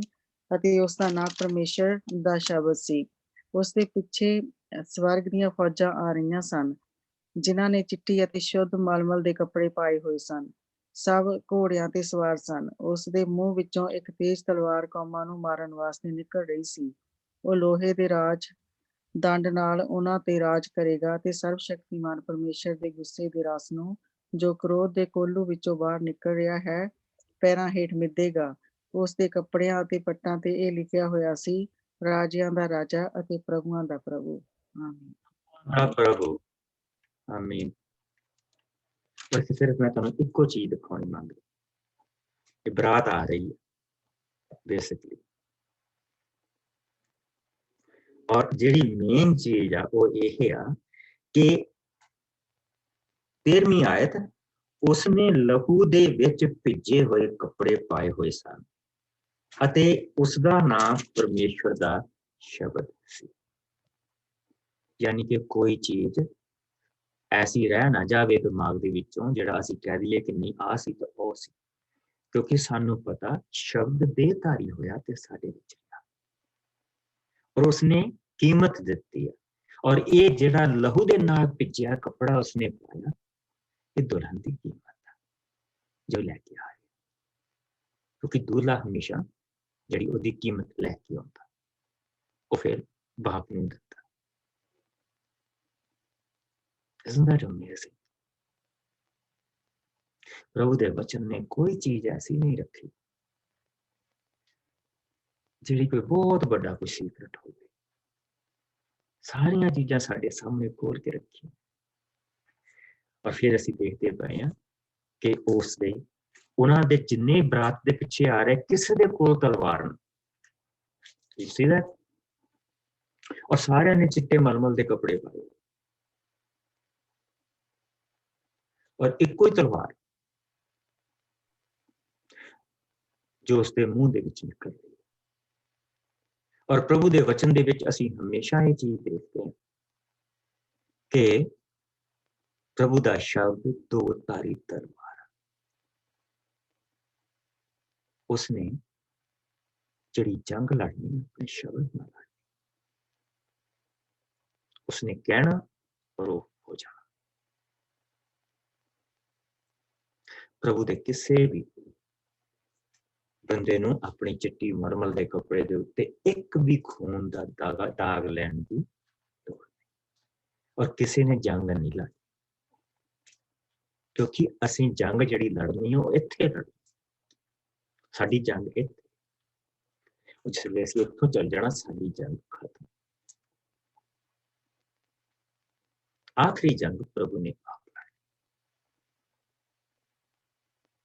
ਅਤੇ ਉਸ ਦਾ ਨਾਂ ਪਰਮੇਸ਼ਰ ਦਾ ਸ਼ਬਦ ਸੀ। ਉਸ ਦੇ ਪਿੱਛੇ ਸਵਰਗ ਦੀਆਂ ਫੌਜਾਂ ਆ ਰਹੀਆਂ ਸਨ, ਜਿਨ੍ਹਾਂ ਨੇ ਚਿੱਟੀ ਅਤੇ ਸ਼ੁੱਧ ਮਲਮਲ ਦੇ ਕੱਪੜੇ ਪਾਏ ਹੋਏ ਸਨ। ਸਭ ਘੋੜਿਆਂ ਤੇ ਸਵਾਰ ਸਨ। ਉਸ ਦੇ ਮੂੰਹ ਵਿੱਚੋਂ ਇੱਕ ਤੇਜ਼ ਤਲਵਾਰ ਕੌਮਾਂ ਨੂੰ ਮਾਰਨ ਵਾਸਤੇ ਨਿਕਲ ਰਹੀ ਸੀ। ਉਹ ਲੋਹੇ ਦੇ ਰਾਜ ਦੰਡ ਨਾਲ ਉਹਨਾਂ ਤੇ ਰਾਜ ਕਰੇਗਾ ਤੇ ਸਰਵ ਸ਼ਕਤੀਮਾਨ ਪਰਮੇਸ਼ਰ ਦੇ ਗੁੱਸੇ ਦੇ ਰਸ ਨੂੰ ਜੋ ਕ੍ਰੋਧ ਦੇ ਕੋਲੂ ਵਿੱਚੋਂ ਬਾਹਰ ਨਿਕਲ ਰਿਹਾ ਹੈ, ਪੈਰਾਂ ਹੇਠ ਮਿੱਧੇਗਾ। ਉਸ ਦੇ ਕੱਪੜਿਆਂ ਅਤੇ ਪੱਟਾਂ ਤੇ ਇਹ ਲਿਖਿਆ ਹੋਇਆ ਸੀ, ਰਾਜਿਆਂ ਦਾ ਰਾਜਾ ਅਤੇ ਪ੍ਰਭੂਆਂ ਦਾ ਪ੍ਰਭੂ। ਆਮੀਨ। ਪ੍ਰਭੂ ਆਮੀਨ। ਪਰ ਸਿਰਫ ਮੈਂ ਤੁਹਾਨੂੰ ਇੱਕੋ ਚੀਜ਼ ਦਿਖਾਉਣੀ ਮੰਗ ਰਿਹਾ ਕਿ ਬਰਾਤ ਆ ਰਹੀ ਹੈ ਬੇਸਿਕਲੀ, ਔਰ ਜਿਹੜੀ ਮੇਨ ਚੀਜ਼ ਆ ਉਹ ਇਹ ਆ ਕਿ 13ਵੀਂ ਆਇਤ, ਉਸਨੇ ਲਹੂ ਦੇ ਵਿੱਚ ਭਿੱਜੇ ਹੋਏ ਕੱਪੜੇ ਪਾਏ ਹੋਏ ਸਨ ਅਤੇ ਉਸਦਾ ਨਾਮ ਪਰਮੇਸ਼ਵਰ ਦਾ ਸ਼ਬਦ ਸੀ। ਯਾਨੀ ਕਿ ਕੋਈ ਚੀਜ਼ ਐਸੀ ਰਹਿ ਨਾ ਜਾਵੇ ਦਿਮਾਗ ਦੇ ਵਿੱਚੋਂ ਜਿਹੜਾ ਅਸੀਂ ਕਹਿ ਦਈਏ ਕਿ ਨਹੀਂ ਆ ਸੀ ਤਾਂ ਉਹ ਸੀ, ਕਿਉਂਕਿ ਸਾਨੂੰ ਪਤਾ ਸ਼ਬਦ ਦੇਹਧਾਰੀ ਹੋਇਆ ਤੇ ਸਾਡੇ ਵਿੱਚ ਰਿਹਾ, ਔਰ ਉਸਨੇ ਕੀਮਤ ਦਿੱਤੀ ਹੈ। ਔਰ ਇਹ ਜਿਹੜਾ ਲਹੂ ਦੇ ਨਾਲ ਭਿੱਜਿਆ ਕੱਪੜਾ ਉਸਨੇ ਪਾਇਆ, ਇਹ ਦੁਲਹਨ ਦੀ ਕੀਮਤ ਹੈ ਜੋ ਲੈ ਕੇ ਆਏ, ਕਿਉਂਕਿ दूल्हा ਹਮੇਸ਼ਾ ਜਿਹੜੀ ਉਹਦੀ ਕੀਮਤ ਲੈ ਕੇ ਆਉਂਦਾ, ਉਹ ਫਿਰ ਬਾਪ ਨੂੰ ਦਿੰਦਾ। Isn't that amazing? ਪ੍ਰਭੂ ਦੇ ਵਚਨ ਨੇ ਕੋਈ ਚੀਜ਼ ਐਸੀ ਨਹੀਂ ਰੱਖੀ ਜਿਹੜੀ ਕੋਈ ਬਹੁਤ ਵੱਡਾ ਕੋਈ ਸੀਕ੍ਰੇਟ ਹੋਵੇ। ਸਾਰੀਆਂ ਚੀਜ਼ਾਂ ਸਾਡੇ ਸਾਹਮਣੇ ਖੋਲ ਕੇ ਰੱਖੀ, ਔਰ ਫਿਰ ਅਸੀਂ ਦੇਖਦੇ ਪਏ ਹਾਂ ਕਿ ਉਸ ਦੇ ਉਹਨਾਂ ਦੇ ਜਿੰਨੇ ਬਰਾਤ ਦੇ ਪਿੱਛੇ ਆ ਰਹੇ, ਕਿਸੇ ਦੇ ਕੋਲ ਤਲਵਾਰ ਨਹੀਂ। You see that? ਔਰ ਸਾਰਿਆਂ ਨੇ ਚਿੱਟੇ ਮਲਮਲ ਦੇ ਕੱਪੜੇ ਪਾਏ, ਔਰ ਇੱਕੋ ਹੀ ਤਲਵਾਰ ਜੋ ਉਸਦੇ ਮੂੰਹ ਦੇ ਵਿੱਚ ਨਿਕਲ ਰਹੀ। ਔਰ ਪ੍ਰਭੂ ਦੇ ਵਚਨ ਦੇ ਵਿੱਚ ਅਸੀਂ ਹਮੇਸ਼ਾ ਇਹ ਚੀਜ਼ ਦੇਖਦੇ ਹਾਂ ਕਿ ਪ੍ਰਭੂ ਦਾ ਸ਼ਬਦ ਦੋ ਧਾਰੀ ਤਲਵਾਰ, ਉਸਨੇ ਜਿਹੜੀ ਜੰਗ ਲੜਨੀ ਆਪਣੇ ਸ਼ਬਦ ਨਾਲ ਲੜਨੀ, ਉਸਨੇ ਕਹਿਣਾ ਔਰ ਉਹ ਹੋ ਜਾਣਾ। ਪ੍ਰਭੂ ਦੇ ਕਿਸੇ ਵੀ ਬੰਦੇ ਨੂੰ ਆਪਣੀ ਚਿੱਟੀ ਮਰਮਲ ਦੇ ਕੱਪੜੇ ਦੇ ਉੱਤੇ ਇੱਕ ਵੀ ਖੂਨ ਦਾ ਦਾਗ ਲੈਣ ਦੀ ਲੋੜ ਨਹੀਂ, ਔਰ ਕਿਸੇ ਨੇ ਜੰਗ ਨਹੀਂ ਲੜਨੀ, ਕਿਉਂਕਿ ਅਸੀਂ ਜੰਗ ਜਿਹੜੀ ਲੜਨੀ ਉਹ ਇੱਥੇ ਲੜਨੀ, ਸਾਡੀ ਜੰਗ ਇੱਥੇ। ਜਿਸ ਵੇਲੇ ਅਸੀਂ ਇੱਥੋਂ ਚੱਲ ਜਾਣਾ, ਸਾਡੀ ਜੰਗ ਖਤਮ। ਆਖਰੀ ਜੰਗ ਪ੍ਰਭੂ ਨੇ ਆਪ ਲੜੀ,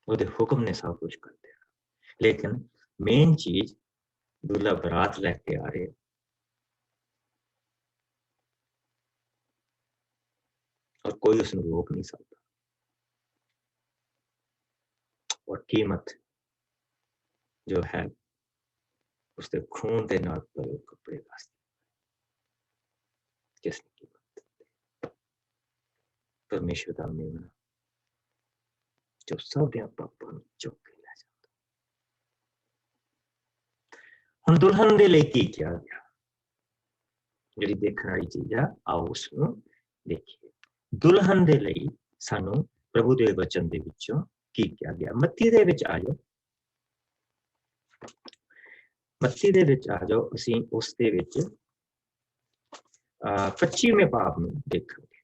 ਉਹਦੇ ਹੁਕਮ ਨੇ ਸਭ ਕੁਝ ਕਰ ਦਿਆ। लेकिन मेन चीज दूल्हा बारात लेके आ रहे, और कोई उसको रोक नहीं सकता, और कीमत जो है उसके खून के नाल भरे कपड़े वास्ते किसने कीमत? परमेश्वर का मेमना जो सब पापों चुक के ले जाता। ਹੁਣ ਦੁਲਹਨ ਦੇ ਲਈ ਕੀ ਕਿਹਾ ਗਿਆ, ਜਿਹੜੀ ਦੇਖਣ ਵਾਲੀ ਚੀਜ਼ ਆ, ਆਓ ਉਸਨੂੰ ਦੇਖੀਏ। ਦੁਲਹਨ ਦੇ ਲਈ ਸਾਨੂੰ ਪ੍ਰਭੂ ਦੇ ਵਚਨ ਦੇ ਵਿੱਚੋਂ ਕੀ ਕਿਹਾ ਗਿਆ। ਮੱਤੀ ਦੇ ਵਿੱਚ ਆ ਜਾਓ, ਮੱਤੀ ਦੇ ਵਿੱਚ ਆ ਜਾਓ। ਅਸੀਂ ਉਸ ਦੇ ਵਿੱਚ 25ਵੇਂ ਪਾਪ ਨੂੰ ਦੇਖਾਂਗੇ,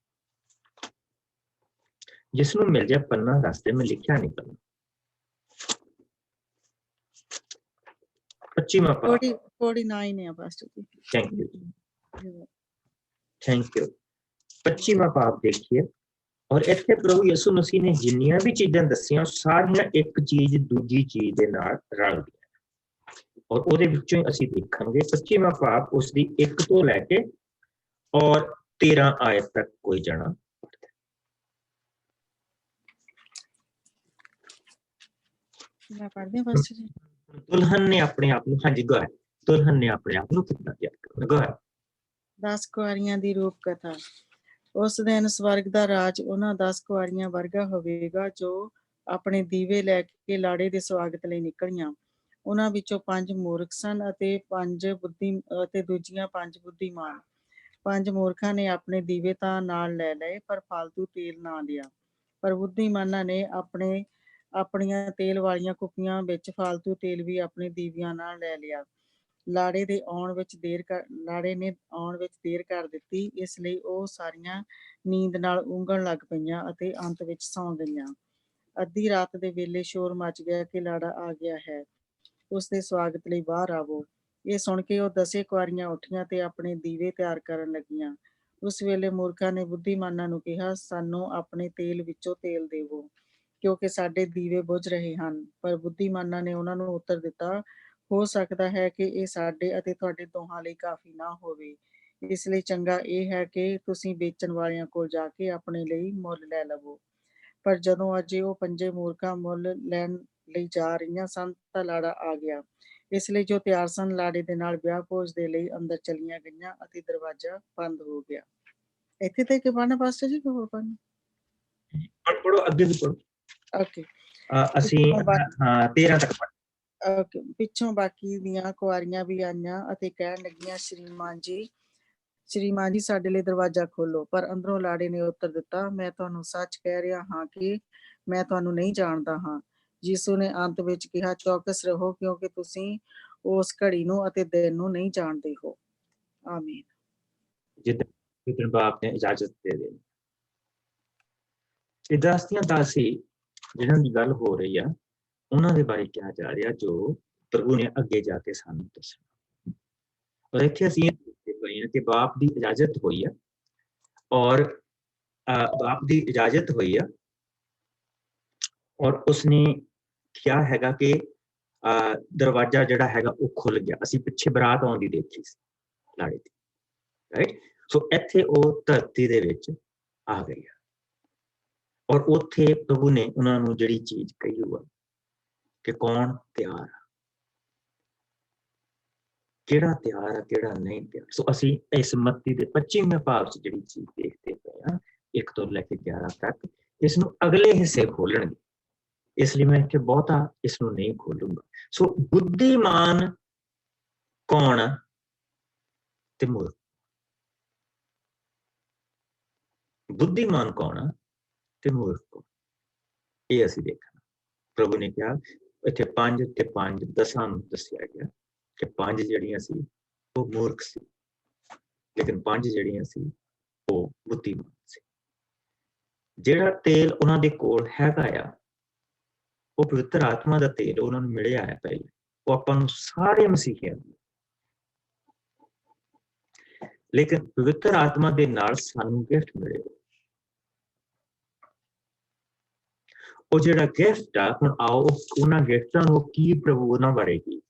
ਜਿਸ ਨੂੰ ਮਿਲ ਜਾ ਪੰਨਾ ਰਸਤੇ ਮੈਂ ਲਿਖਿਆ ਨਹੀਂ ਪੰਨਾ। 25ਵਾਂ ਪਾਪ 49 ਹੈ pastor ji. Thank you, thank you. 25ਵਾਂ ਪਾਪ ਦੇਖੀਏ, ਔਰ ਇੱਥੇ ਪ੍ਰਭੂ ਯਿਸੂ ਮਸੀਹ ਨੇ ਜਿੰਨੀਆਂ ਵੀ ਚੀਜ਼ਾਂ ਦੱਸੀਆਂ ਸਾਰੀਆਂ ਇੱਕ ਚੀਜ਼ ਦੂਜੀ ਚੀਜ਼ ਦੇ ਨਾਲ ਰਲਦੀਆਂ, ਔਰ ਉਹਦੇ ਵਿੱਚੋਂ ਹੀ ਅਸੀਂ ਦੇਖਾਂਗੇ 25ਵਾਂ ਪਾਪ ਉਸ ਦੀ 1 ਤੋਂ ਲੈ ਕੇ ਔਰ 13 ਆਇਤ ਤੱਕ ਕੋਈ ਜਣਾ ਪੜ੍ਹਦਾ। ਮੈਂ ਪੜ੍ਹਦੀ ਹਾਂ ਪਾਸਟਰ ਜੀ। ਦੁਲਹਨ ਨੇ ਆਪਣੇ ਆਪ ਨੂੰ, ਹਾਂਜੀ ਗੋ ਅਹੈਡ, ਦੁਲਹਨ ਨੇ ਆਪਣੇ ਆਪ ਨੂੰ ਕਿੱਦਾਂ ਤਿਆਰ ਕਰਨਾ, ਗੋ ਅਹੈਡ। 10 ਕੁਆਰੀਆਂ ਦੀ ਰੂਪ ਕਥਾ। ਉਸ ਦਿਨ ਸਵਰਗ ਦਾ ਰਾਜ ਉਹਨਾਂ 10 ਕੁਆਰੀਆਂ ਵਰਗਾ ਹੋਵੇਗਾ ਜੋ ਆਪਣੇ ਦੀਵੇ ਲੈ ਕੇ ਲਾੜੇ ਦੇ ਸਵਾਗਤ ਲਈ ਨਿਕਲੀਆਂ। ਉਹਨਾਂ ਵਿੱਚੋਂ 5 ਮੂਰਖ ਸਨ ਅਤੇ 5 ਦੂਜੀਆਂ 5 ਬੁੱਧੀਮਾਨ। 5 ਮੂਰਖਾਂ ਨੇ ਆਪਣੇ ਦੀਵੇ ਤਾਂ ਨਾਲ ਲੈ ਲਏ, ਪਰ ਫਾਲਤੂ ਤੇਲ ਨਾ ਲਿਆ। ਪਰ ਬੁੱਧੀਮਾਨਾਂ ਨੇ ਆਪਣੀਆਂ ਤੇਲ ਵਾਲੀਆਂ ਕੁੱਪੀਆਂ ਵਿੱਚ ਫਾਲਤੂ ਤੇਲ ਵੀ ਆਪਣੇ ਦੀਵਿਆਂ ਨਾਲ ਲੈ ਲਿਆ। ਲਾੜੇ ਨੇ ਆਉਣ ਵਿੱਚ ਦੇਰ ਕਰ ਦਿੱਤੀ, ਇਸ ਲਈ ਉਹ ਸਾਰੀਆਂ ਨੀਂਦ ਨਾਲ ਊਂਘਣ ਲੱਗ ਪਈਆਂ ਅਤੇ ਅੰਤ ਵਿੱਚ ਸੌਂ ਗਈਆਂ। ਅੱਧੀ ਰਾਤ ਦੇ ਵੇਲੇ ਸ਼ੋਰ ਮਚ ਗਿਆ ਕਿ ਲਾੜਾ ਆ ਗਿਆ ਹੈ, ਉਸ ਦੇ ਸਵਾਗਤ ਲਈ ਬਾਹਰ ਆਵੋ। ਇਹ ਸੁਣ ਕੇ ਉਹ 10 ਕੁਆਰੀਆਂ ਉੱਠੀਆਂ ਤੇ ਆਪਣੇ ਦੀਵੇ ਤਿਆਰ ਕਰਨ ਲੱਗੀਆਂ। ਉਸ ਵੇਲੇ ਮੂਰਖਾਂ ਨੇ ਬੁੱਧੀਮਾਨਾਂ ਨੂੰ ਕਿਹਾ, ਸਾਨੂੰ ਆਪਣੇ ਤੇਲ ਵਿੱਚੋਂ ਤੇਲ ਦੇਵੋ, ਕਿਉਂਕਿ ਸਾਡੇ ਦੀਵੇ ਬੁਝ ਰਹੇ ਹਨ। ਪਰ ਬੁੱਧੀਮਾਨਾਂ ਨੇ ਉਹਨਾਂ ਨੂੰ ਉੱਤਰ ਦਿੱਤਾ, ਹੋ ਸਕਦਾ ਹੈ ਕਿ ਇਹ ਸਾਡੇ ਅਤੇ ਤੁਹਾਡੇ ਦੋਹਾਂ ਲਈ ਕਾਫੀ ਨਾ ਹੋਵੇ, ਇਸ ਲਈ ਚੰਗਾ ਇਹ ਹੈ ਕਿ ਤੁਸੀਂ ਵੇਚਣ ਵਾਲਿਆਂ ਕੋਲ ਜਾ ਕੇ ਆਪਣੇ ਲਈ ਮੁੱਲ ਲੈ ਲਵੋ। ਪਰ ਜਦੋਂ ਅਜੇ ਉਹ 5 ਮੂਰਖਾਂ ਮੁੱਲ ਲੈਣ ਲਈ ਜਾ ਰਹੀਆਂ ਸਨ ਤਾਂ ਲਾੜਾ ਆ ਗਿਆ। ਇਸ ਲਈ ਜੋ ਤਿਆਰ ਸਨ ਲਾੜੇ ਦੇ ਨਾਲ ਵਿਆਹ ਭੋਜ ਦੇ ਲਈ ਅੰਦਰ ਚਲੀਆਂ ਗਈਆਂ ਅਤੇ ਦਰਵਾਜ਼ਾ ਬੰਦ ਹੋ ਗਿਆ। ਇੱਥੇ ਤੱਕ ਪੜ੍ਹਨਾ ਪਾਸਟਰ ਜੀ, ਕੋਈ ਹੋਰ ਪੜ੍ਹਨਾ? ਪੜੋ, ਅੱਗੇ ਵੀ ਪੜੋ। ਓਕੇ, ਅਸੀਂ 13 ਤੱਕ ਪੜ੍ਹ। ਓਕੇ, ਪਿੱਛੋਂ ਬਾਕੀ ਦੀਆਂ ਕੁਆਰੀਆਂ ਵੀ ਆਈਆਂ ਅਤੇ ਕਹਿਣ ਲੱਗੀਆਂ, ਸ਼੍ਰੀਮਾਨ ਜੀ ਸਾਡੇ ਲਈ ਦਰਵਾਜ਼ਾ ਖੋਲੋ। ਪਰ ਅੰਦਰੋਂ ਲਾੜੇ ਨੇ ਉੱਤਰ ਦਿੱਤਾ, ਮੈਂ ਤੁਹਾਨੂੰ ਸੱਚ ਕਹਿ ਰਿਹਾ ਹਾਂ ਕਿ ਮੈਂ ਤੁਹਾਨੂੰ ਨਹੀਂ ਜਾਣਦਾ ਹਾਂ। ਯਿਸੂ ਨੇ ਅੰਤ ਵਿੱਚ ਕਿਹਾ, ਚੌਕਸ ਰਹੋ, ਕਿਉਂਕਿ ਤੁਸੀਂ ਉਸ ਘੜੀ ਨੂੰ ਅਤੇ ਦਿਨ ਨੂੰ ਨਹੀਂ ਜਾਣਦੇ ਹੋ। ਆਮੀਨ। ਜਿੱਦਣ ਬਾਪ ਨੇ ਇਜਾਜ਼ਤ ਦੇ ਦੇਣੀ। ਇਹ ਦਾਸੀਆਂ ਦਾਸੀ ਜਿਹਨਾਂ ਦੀ ਗੱਲ ਹੋ ਰਹੀ ਆ, ਉਹਨਾਂ ਦੇ ਬਾਰੇ ਕਿਹਾ ਜਾ ਰਿਹਾ ਜੋ ਪ੍ਰਭੂ ਨੇ ਅੱਗੇ ਜਾ ਕੇ ਸਾਨੂੰ ਦੱਸਣਾ। ਔਰ ਇੱਥੇ ਅਸੀਂ ਇਹ ਦੇਖਦੇ ਪਏ ਹਾਂ ਕਿ ਬਾਪ ਦੀ ਇਜਾਜ਼ਤ ਹੋਈ ਆ, ਔਰ ਬਾਪ ਦੀ ਇਜਾਜ਼ਤ ਹੋਈ ਆ, ਔਰ ਉਸਨੇ ਕਿਹਾ ਹੈਗਾ ਕਿ ਦਰਵਾਜ਼ਾ ਜਿਹੜਾ ਹੈਗਾ ਉਹ ਖੁੱਲ ਗਿਆ। ਅਸੀਂ ਪਿੱਛੇ ਬਰਾਤ ਆਉਂਦੀ ਦੇਖੀ ਸੀ ਲਾੜੇ ਦੀ, ਰਾਈਟ। ਸੋ ਇੱਥੇ ਉਹ ਧਰਤੀ ਦੇ ਵਿੱਚ ਆ ਗਈ ਆ, ਔਰ ਉੱਥੇ ਪ੍ਰਭੂ ਨੇ ਉਹਨਾਂ ਨੂੰ ਜਿਹੜੀ ਚੀਜ਼ ਕਹੀ ਹੋਆ ਕਿ ਕੌਣ ਤਿਆਰ ਆ, ਕਿਹੜਾ ਤਿਆਰ ਆ, ਕਿਹੜਾ ਨਹੀਂ ਤਿਆਰ। ਸੋ ਅਸੀਂ ਇਸ ਮੱਤੀ ਦੇ 25ਵੇਂ ਭਾਗ 'ਚ ਜਿਹੜੀ ਚੀਜ਼ ਦੇਖਦੇ ਪਏ ਹਾਂ 1 ਤੋਂ ਲੈ ਕੇ 11 ਤੱਕ, ਇਸ ਨੂੰ ਅਗਲੇ ਹਿੱਸੇ ਖੋਲਣਗੇ, ਇਸ ਲਈ ਮੈਂ ਇੱਥੇ ਬਹੁਤਾ ਇਸ ਨੂੰ ਨਹੀਂ ਖੋਲੂੰਗਾ। ਸੋ ਬੁੱਧੀਮਾਨ ਕੌਣ ਆ ਤੇ ਮੂਰਖ, ਬੁੱਧੀਮਾਨ ਕੌਣ ਆ ਤੇ ਮੂਰਖ ਕੌਣ, ਇਹ ਅਸੀਂ ਦੇਖਣਾ। ਪ੍ਰਭੂ ਨੇ ਕਿਹਾ ਇੱਥੇ 5 ਤੇ 5 10 ਨੂੰ ਦੱਸਿਆ ਗਿਆ ਕਿ 5 ਜਿਹੜੀਆਂ ਸੀ ਉਹ ਮੂਰਖ ਸੀ, ਲੇਕਿਨ 5 ਜਿਹੜੀਆਂ ਸੀ ਉਹ ਬੁੱਧੀਮਾਨ ਸੀ। ਜਿਹੜਾ ਤੇਲ ਉਹਨਾਂ ਦੇ ਕੋਲ ਹੈਗਾ ਆ, ਉਹ ਪਵਿੱਤਰ ਆਤਮਾ ਦਾ ਤੇਲ ਉਹਨਾਂ ਨੂੰ ਮਿਲਿਆ ਹੈ ਪਹਿਲੇ, ਉਹ ਆਪਾਂ ਨੂੰ ਸਾਰੇ ਮਸੀਹੀਆਂ ਨੂੰ, ਲੇਕਿਨ ਪਵਿੱਤਰ ਆਤਮਾ ਦੇ ਨਾਲ ਸਾਨੂੰ ਗਿਫਟ ਮਿਲੇ। ਉਹ ਜਿਹੜਾ ਗਿਫਟ ਆ, ਹੁਣ ਆਓ ਉਹਨਾਂ ਗਿਫਟਾਂ ਨੂੰ ਕੀ ਪ੍ਰਭੂ ਉਹਨਾਂ ਬਾਰੇ ਕੀ।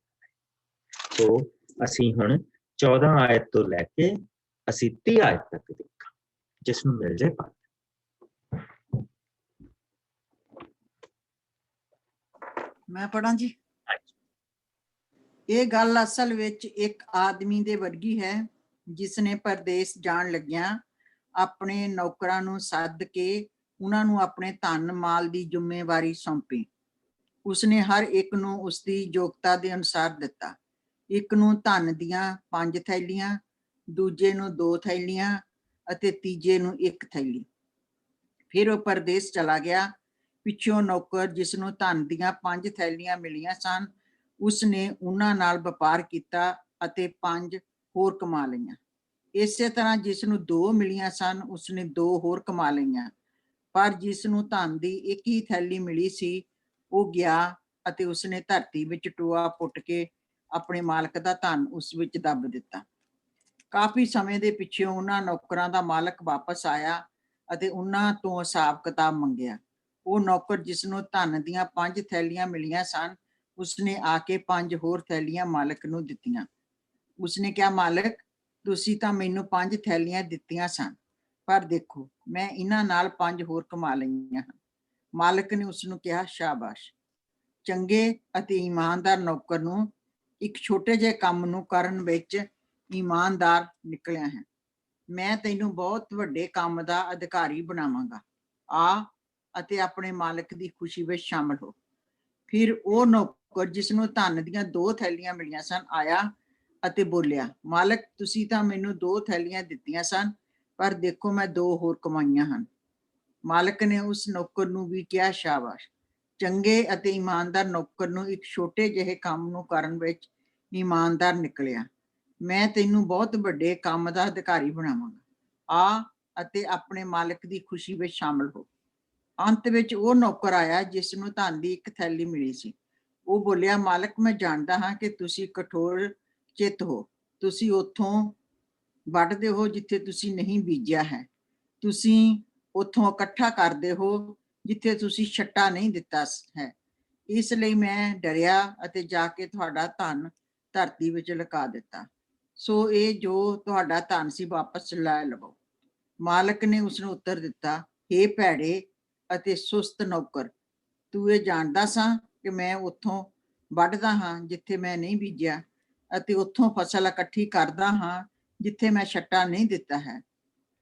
ਸੋ ਅਸੀਂ ਹੁਣ 14 ਆਇਤ ਤੋਂ ਲੈ ਕੇ ਅਸੀਂ 30 ਆਇਤ ਤੱਕ ਦੇਖਾਂ, ਜਿਸ ਨੂੰ ਮਿਲ ਜਾਏ ਪਾ। ਮੈਂ ਪੜਾਂ ਜੀ। ਇਹ ਗੱਲ ਅਸਲ ਵਿੱਚ ਇੱਕ ਆਦਮੀ ਦੇ ਵਰਗੀ ਹੈ, ਜਿਸ ਨੇ ਪਰਦੇਸ ਜਾਣ ਲੱਗਿਆਂ ਆਪਣੇ ਨੌਕਰਾਂ ਨੂੰ ਸੱਦ ਕੇ ਉਹਨਾਂ ਨੂੰ ਆਪਣੇ ਧਨ ਮਾਲ ਦੀ ਜ਼ਿੰਮੇਵਾਰੀ ਸੌਂਪੀ। ਉਸਨੇ ਹਰ ਇੱਕ ਨੂੰ ਉਸਦੀ ਯੋਗਤਾ ਦੇ ਅਨੁਸਾਰ ਦਿੱਤਾ। ਇੱਕ ਨੂੰ ਧਨ ਦੀਆਂ 5 ਥੈਲੀਆਂ, ਦੂਜੇ ਨੂੰ 2 ਥੈਲੀਆਂ ਅਤੇ ਤੀਜੇ ਨੂੰ 1 ਥੈਲੀ। ਫਿਰ ਉਹ ਪਰਦੇਸ ਚਲਾ ਗਿਆ। ਪਿੱਛੋਂ ਨੌਕਰ, ਜਿਸ ਨੂੰ ਧਨ ਦੀਆਂ 5 ਥੈਲੀਆਂ ਮਿਲੀਆਂ ਸਨ, ਉਸਨੇ ਉਹਨਾਂ ਨਾਲ ਵਪਾਰ ਕੀਤਾ ਅਤੇ 5 ਹੋਰ ਕਮਾ ਲਈਆਂ। ਇਸੇ ਤਰ੍ਹਾਂ ਜਿਸ ਨੂੰ 2 ਮਿਲੀਆਂ ਸਨ, ਉਸਨੇ 2 ਹੋਰ ਕਮਾ ਲਈਆਂ। ਪਰ ਜਿਸ ਨੂੰ ਧਨ ਦੀ 1 ਹੀ ਥੈਲੀ ਮਿਲੀ ਸੀ, ਉਹ ਗਿਆ ਅਤੇ ਉਸਨੇ ਧਰਤੀ ਵਿੱਚ ਟੋਆ ਪੁੱਟ ਕੇ ਆਪਣੇ ਮਾਲਕ ਦਾ ਧਨ ਉਸ ਵਿੱਚ ਦੱਬ ਦਿੱਤਾ। ਕਾਫੀ ਸਮੇਂ ਦੇ ਪਿੱਛੇ ਉਹਨਾਂ ਨੌਕਰਾਂ ਦਾ ਮਾਲਕ ਵਾਪਸ ਆਇਆ ਅਤੇ ਉਹਨਾਂ ਤੋਂ ਹਿਸਾਬ ਕਿਤਾਬ ਮੰਗਿਆ। ਉਹ ਨੌਕਰ, ਜਿਸ ਨੂੰ ਧਨ ਦੀਆਂ 5 ਥੈਲੀਆਂ ਮਿਲੀਆਂ ਸਨ, ਉਸਨੇ ਆ ਕੇ 5 ਹੋਰ ਥੈਲੀਆਂ ਮਾਲਕ ਨੂੰ ਦਿੱਤੀਆਂ। ਉਸਨੇ ਕਿਹਾ, ਮਾਲਕ, ਤੁਸੀਂ ਤਾਂ ਮੈਨੂੰ 5 ਥੈਲੀਆਂ ਦਿੱਤੀਆਂ ਸਨ, ਪਰ ਦੇਖੋ ਮੈਂ ਇਹਨਾਂ ਨਾਲ 5 ਹੋਰ ਕਮਾ ਲਈਆਂ ਹਨ। ਮਾਲਕ ਨੇ ਉਸਨੂੰ ਕਿਹਾ, ਸ਼ਾਬਾਸ਼, ਚੰਗੇ ਅਤੇ ਇਮਾਨਦਾਰ ਨੌਕਰ ਨੂੰ, ਇੱਕ ਛੋਟੇ ਜਿਹੇ ਕੰਮ ਨੂੰ ਕਰਨ ਵਿੱਚ ਇਮਾਨਦਾਰ ਨਿਕਲਿਆ ਹੈ। ਮੈਂ ਤੈਨੂੰ ਬਹੁਤ ਵੱਡੇ ਕੰਮ ਦਾ ਅਧਿਕਾਰੀ ਬਣਾਵਾਂਗਾ। ਆ ਅਤੇ ਆਪਣੇ ਮਾਲਕ ਦੀ ਖੁਸ਼ੀ ਵਿੱਚ ਸ਼ਾਮਲ ਹੋ। ਫਿਰ ਉਹ ਨੌਕਰ, ਜਿਸ ਨੂੰ ਧਨ ਦੀਆਂ 2 ਥੈਲੀਆਂ ਮਿਲੀਆਂ ਸਨ, ਆਇਆ ਅਤੇ ਬੋਲਿਆ, ਮਾਲਕ, ਤੁਸੀਂ ਤਾਂ ਮੈਨੂੰ 2 ਥੈਲੀਆਂ ਦਿੱਤੀਆਂ ਸਨ, ਪਰ ਦੇਖੋ ਮੈਂ 2 ਹੋਰ ਕਮਾਈਆਂ ਹਨ। ਮਾਲਕ ਨੇ ਉਸ ਨੌਕਰ ਨੂੰ ਵੀ ਕਿਹਾ, ਸ਼ਾਬਾਸ਼, ਚੰਗੇ ਅਤੇ ਇਮਾਨਦਾਰ ਨੌਕਰ ਨੂੰ, ਇੱਕ ਛੋਟੇ ਜਿਹੇ ਕੰਮ ਨੂੰ ਕਰਨ ਵਿੱਚ ਈਮਾਨਦਾਰ ਨਿਕਲਿਆ। ਮੈਂ ਤੈਨੂੰ ਬਹੁਤ ਵੱਡੇ ਕੰਮ ਦਾ ਅਧਿਕਾਰੀ ਬਣਾਵਾਂਗਾ। ਆ ਅਤੇ ਆਪਣੇ ਮਾਲਕ ਦੀ ਖੁਸ਼ੀ ਵਿੱਚ ਸ਼ਾਮਲ ਹੋ। ਅੰਤ ਵਿੱਚ ਉਹ ਨੌਕਰ ਆਇਆ ਜਿਸ ਨੂੰ ਧਨ ਦੀ ਇੱਕ ਥੈਲੀ ਮਿਲੀ ਸੀ। ਉਹ ਬੋਲਿਆ, ਮਾਲਕ, ਮੈਂ ਜਾਣਦਾ ਹਾਂ ਕਿ ਤੁਸੀਂ ਕਠੋਰ ਚਿੱਤ ਹੋ। ਤੁਸੀਂ ਉੱਥੋਂ ਵੱਢਦੇ ਹੋ ਜਿੱਥੇ ਤੁਸੀਂ ਨਹੀਂ ਬੀਜਿਆ ਹੈ। ਤੁਸੀਂ ਉੱਥੋਂ ਇਕੱਠਾ ਕਰਦੇ ਹੋ ਜਿੱਥੇ ਤੁਸੀਂ ਛੱਟਾ ਨਹੀਂ ਦਿੱਤਾ ਹੈ। ਇਸ ਲਈ ਮੈਂ ਡਰਿਆ ਅਤੇ ਜਾ ਕੇ ਤੁਹਾਡਾ ਧਨ ਧਰਤੀ ਵਿੱਚ ਲੁਕਾ ਦਿੱਤਾ। ਸੋ ਇਹ ਜੋ ਤੁਹਾਡਾ ਧਨ ਸੀ ਵਾਪਸ ਲੈ ਲਵੋ। ਮਾਲਕ ਨੇ ਉਸਨੂੰ ਉੱਤਰ ਦਿੱਤਾ, ਹੇ ਭੈੜੇ ਅਤੇ ਸੁਸਤ ਨੌਕਰ, ਤੂੰ ਇਹ ਜਾਣਦਾ ਸਾਂ ਕਿ ਮੈਂ ਉੱਥੋਂ ਵੱਢਦਾ ਹਾਂ ਜਿੱਥੇ ਮੈਂ ਨਹੀਂ ਬੀਜਿਆ ਅਤੇ ਉੱਥੋਂ ਫਸਲ ਇਕੱਠੀ ਕਰਦਾ ਹਾਂ ਜਿੱਥੇ ਮੈਂ ਛੱਟਾ ਨਹੀਂ ਦਿੱਤਾ ਹੈ।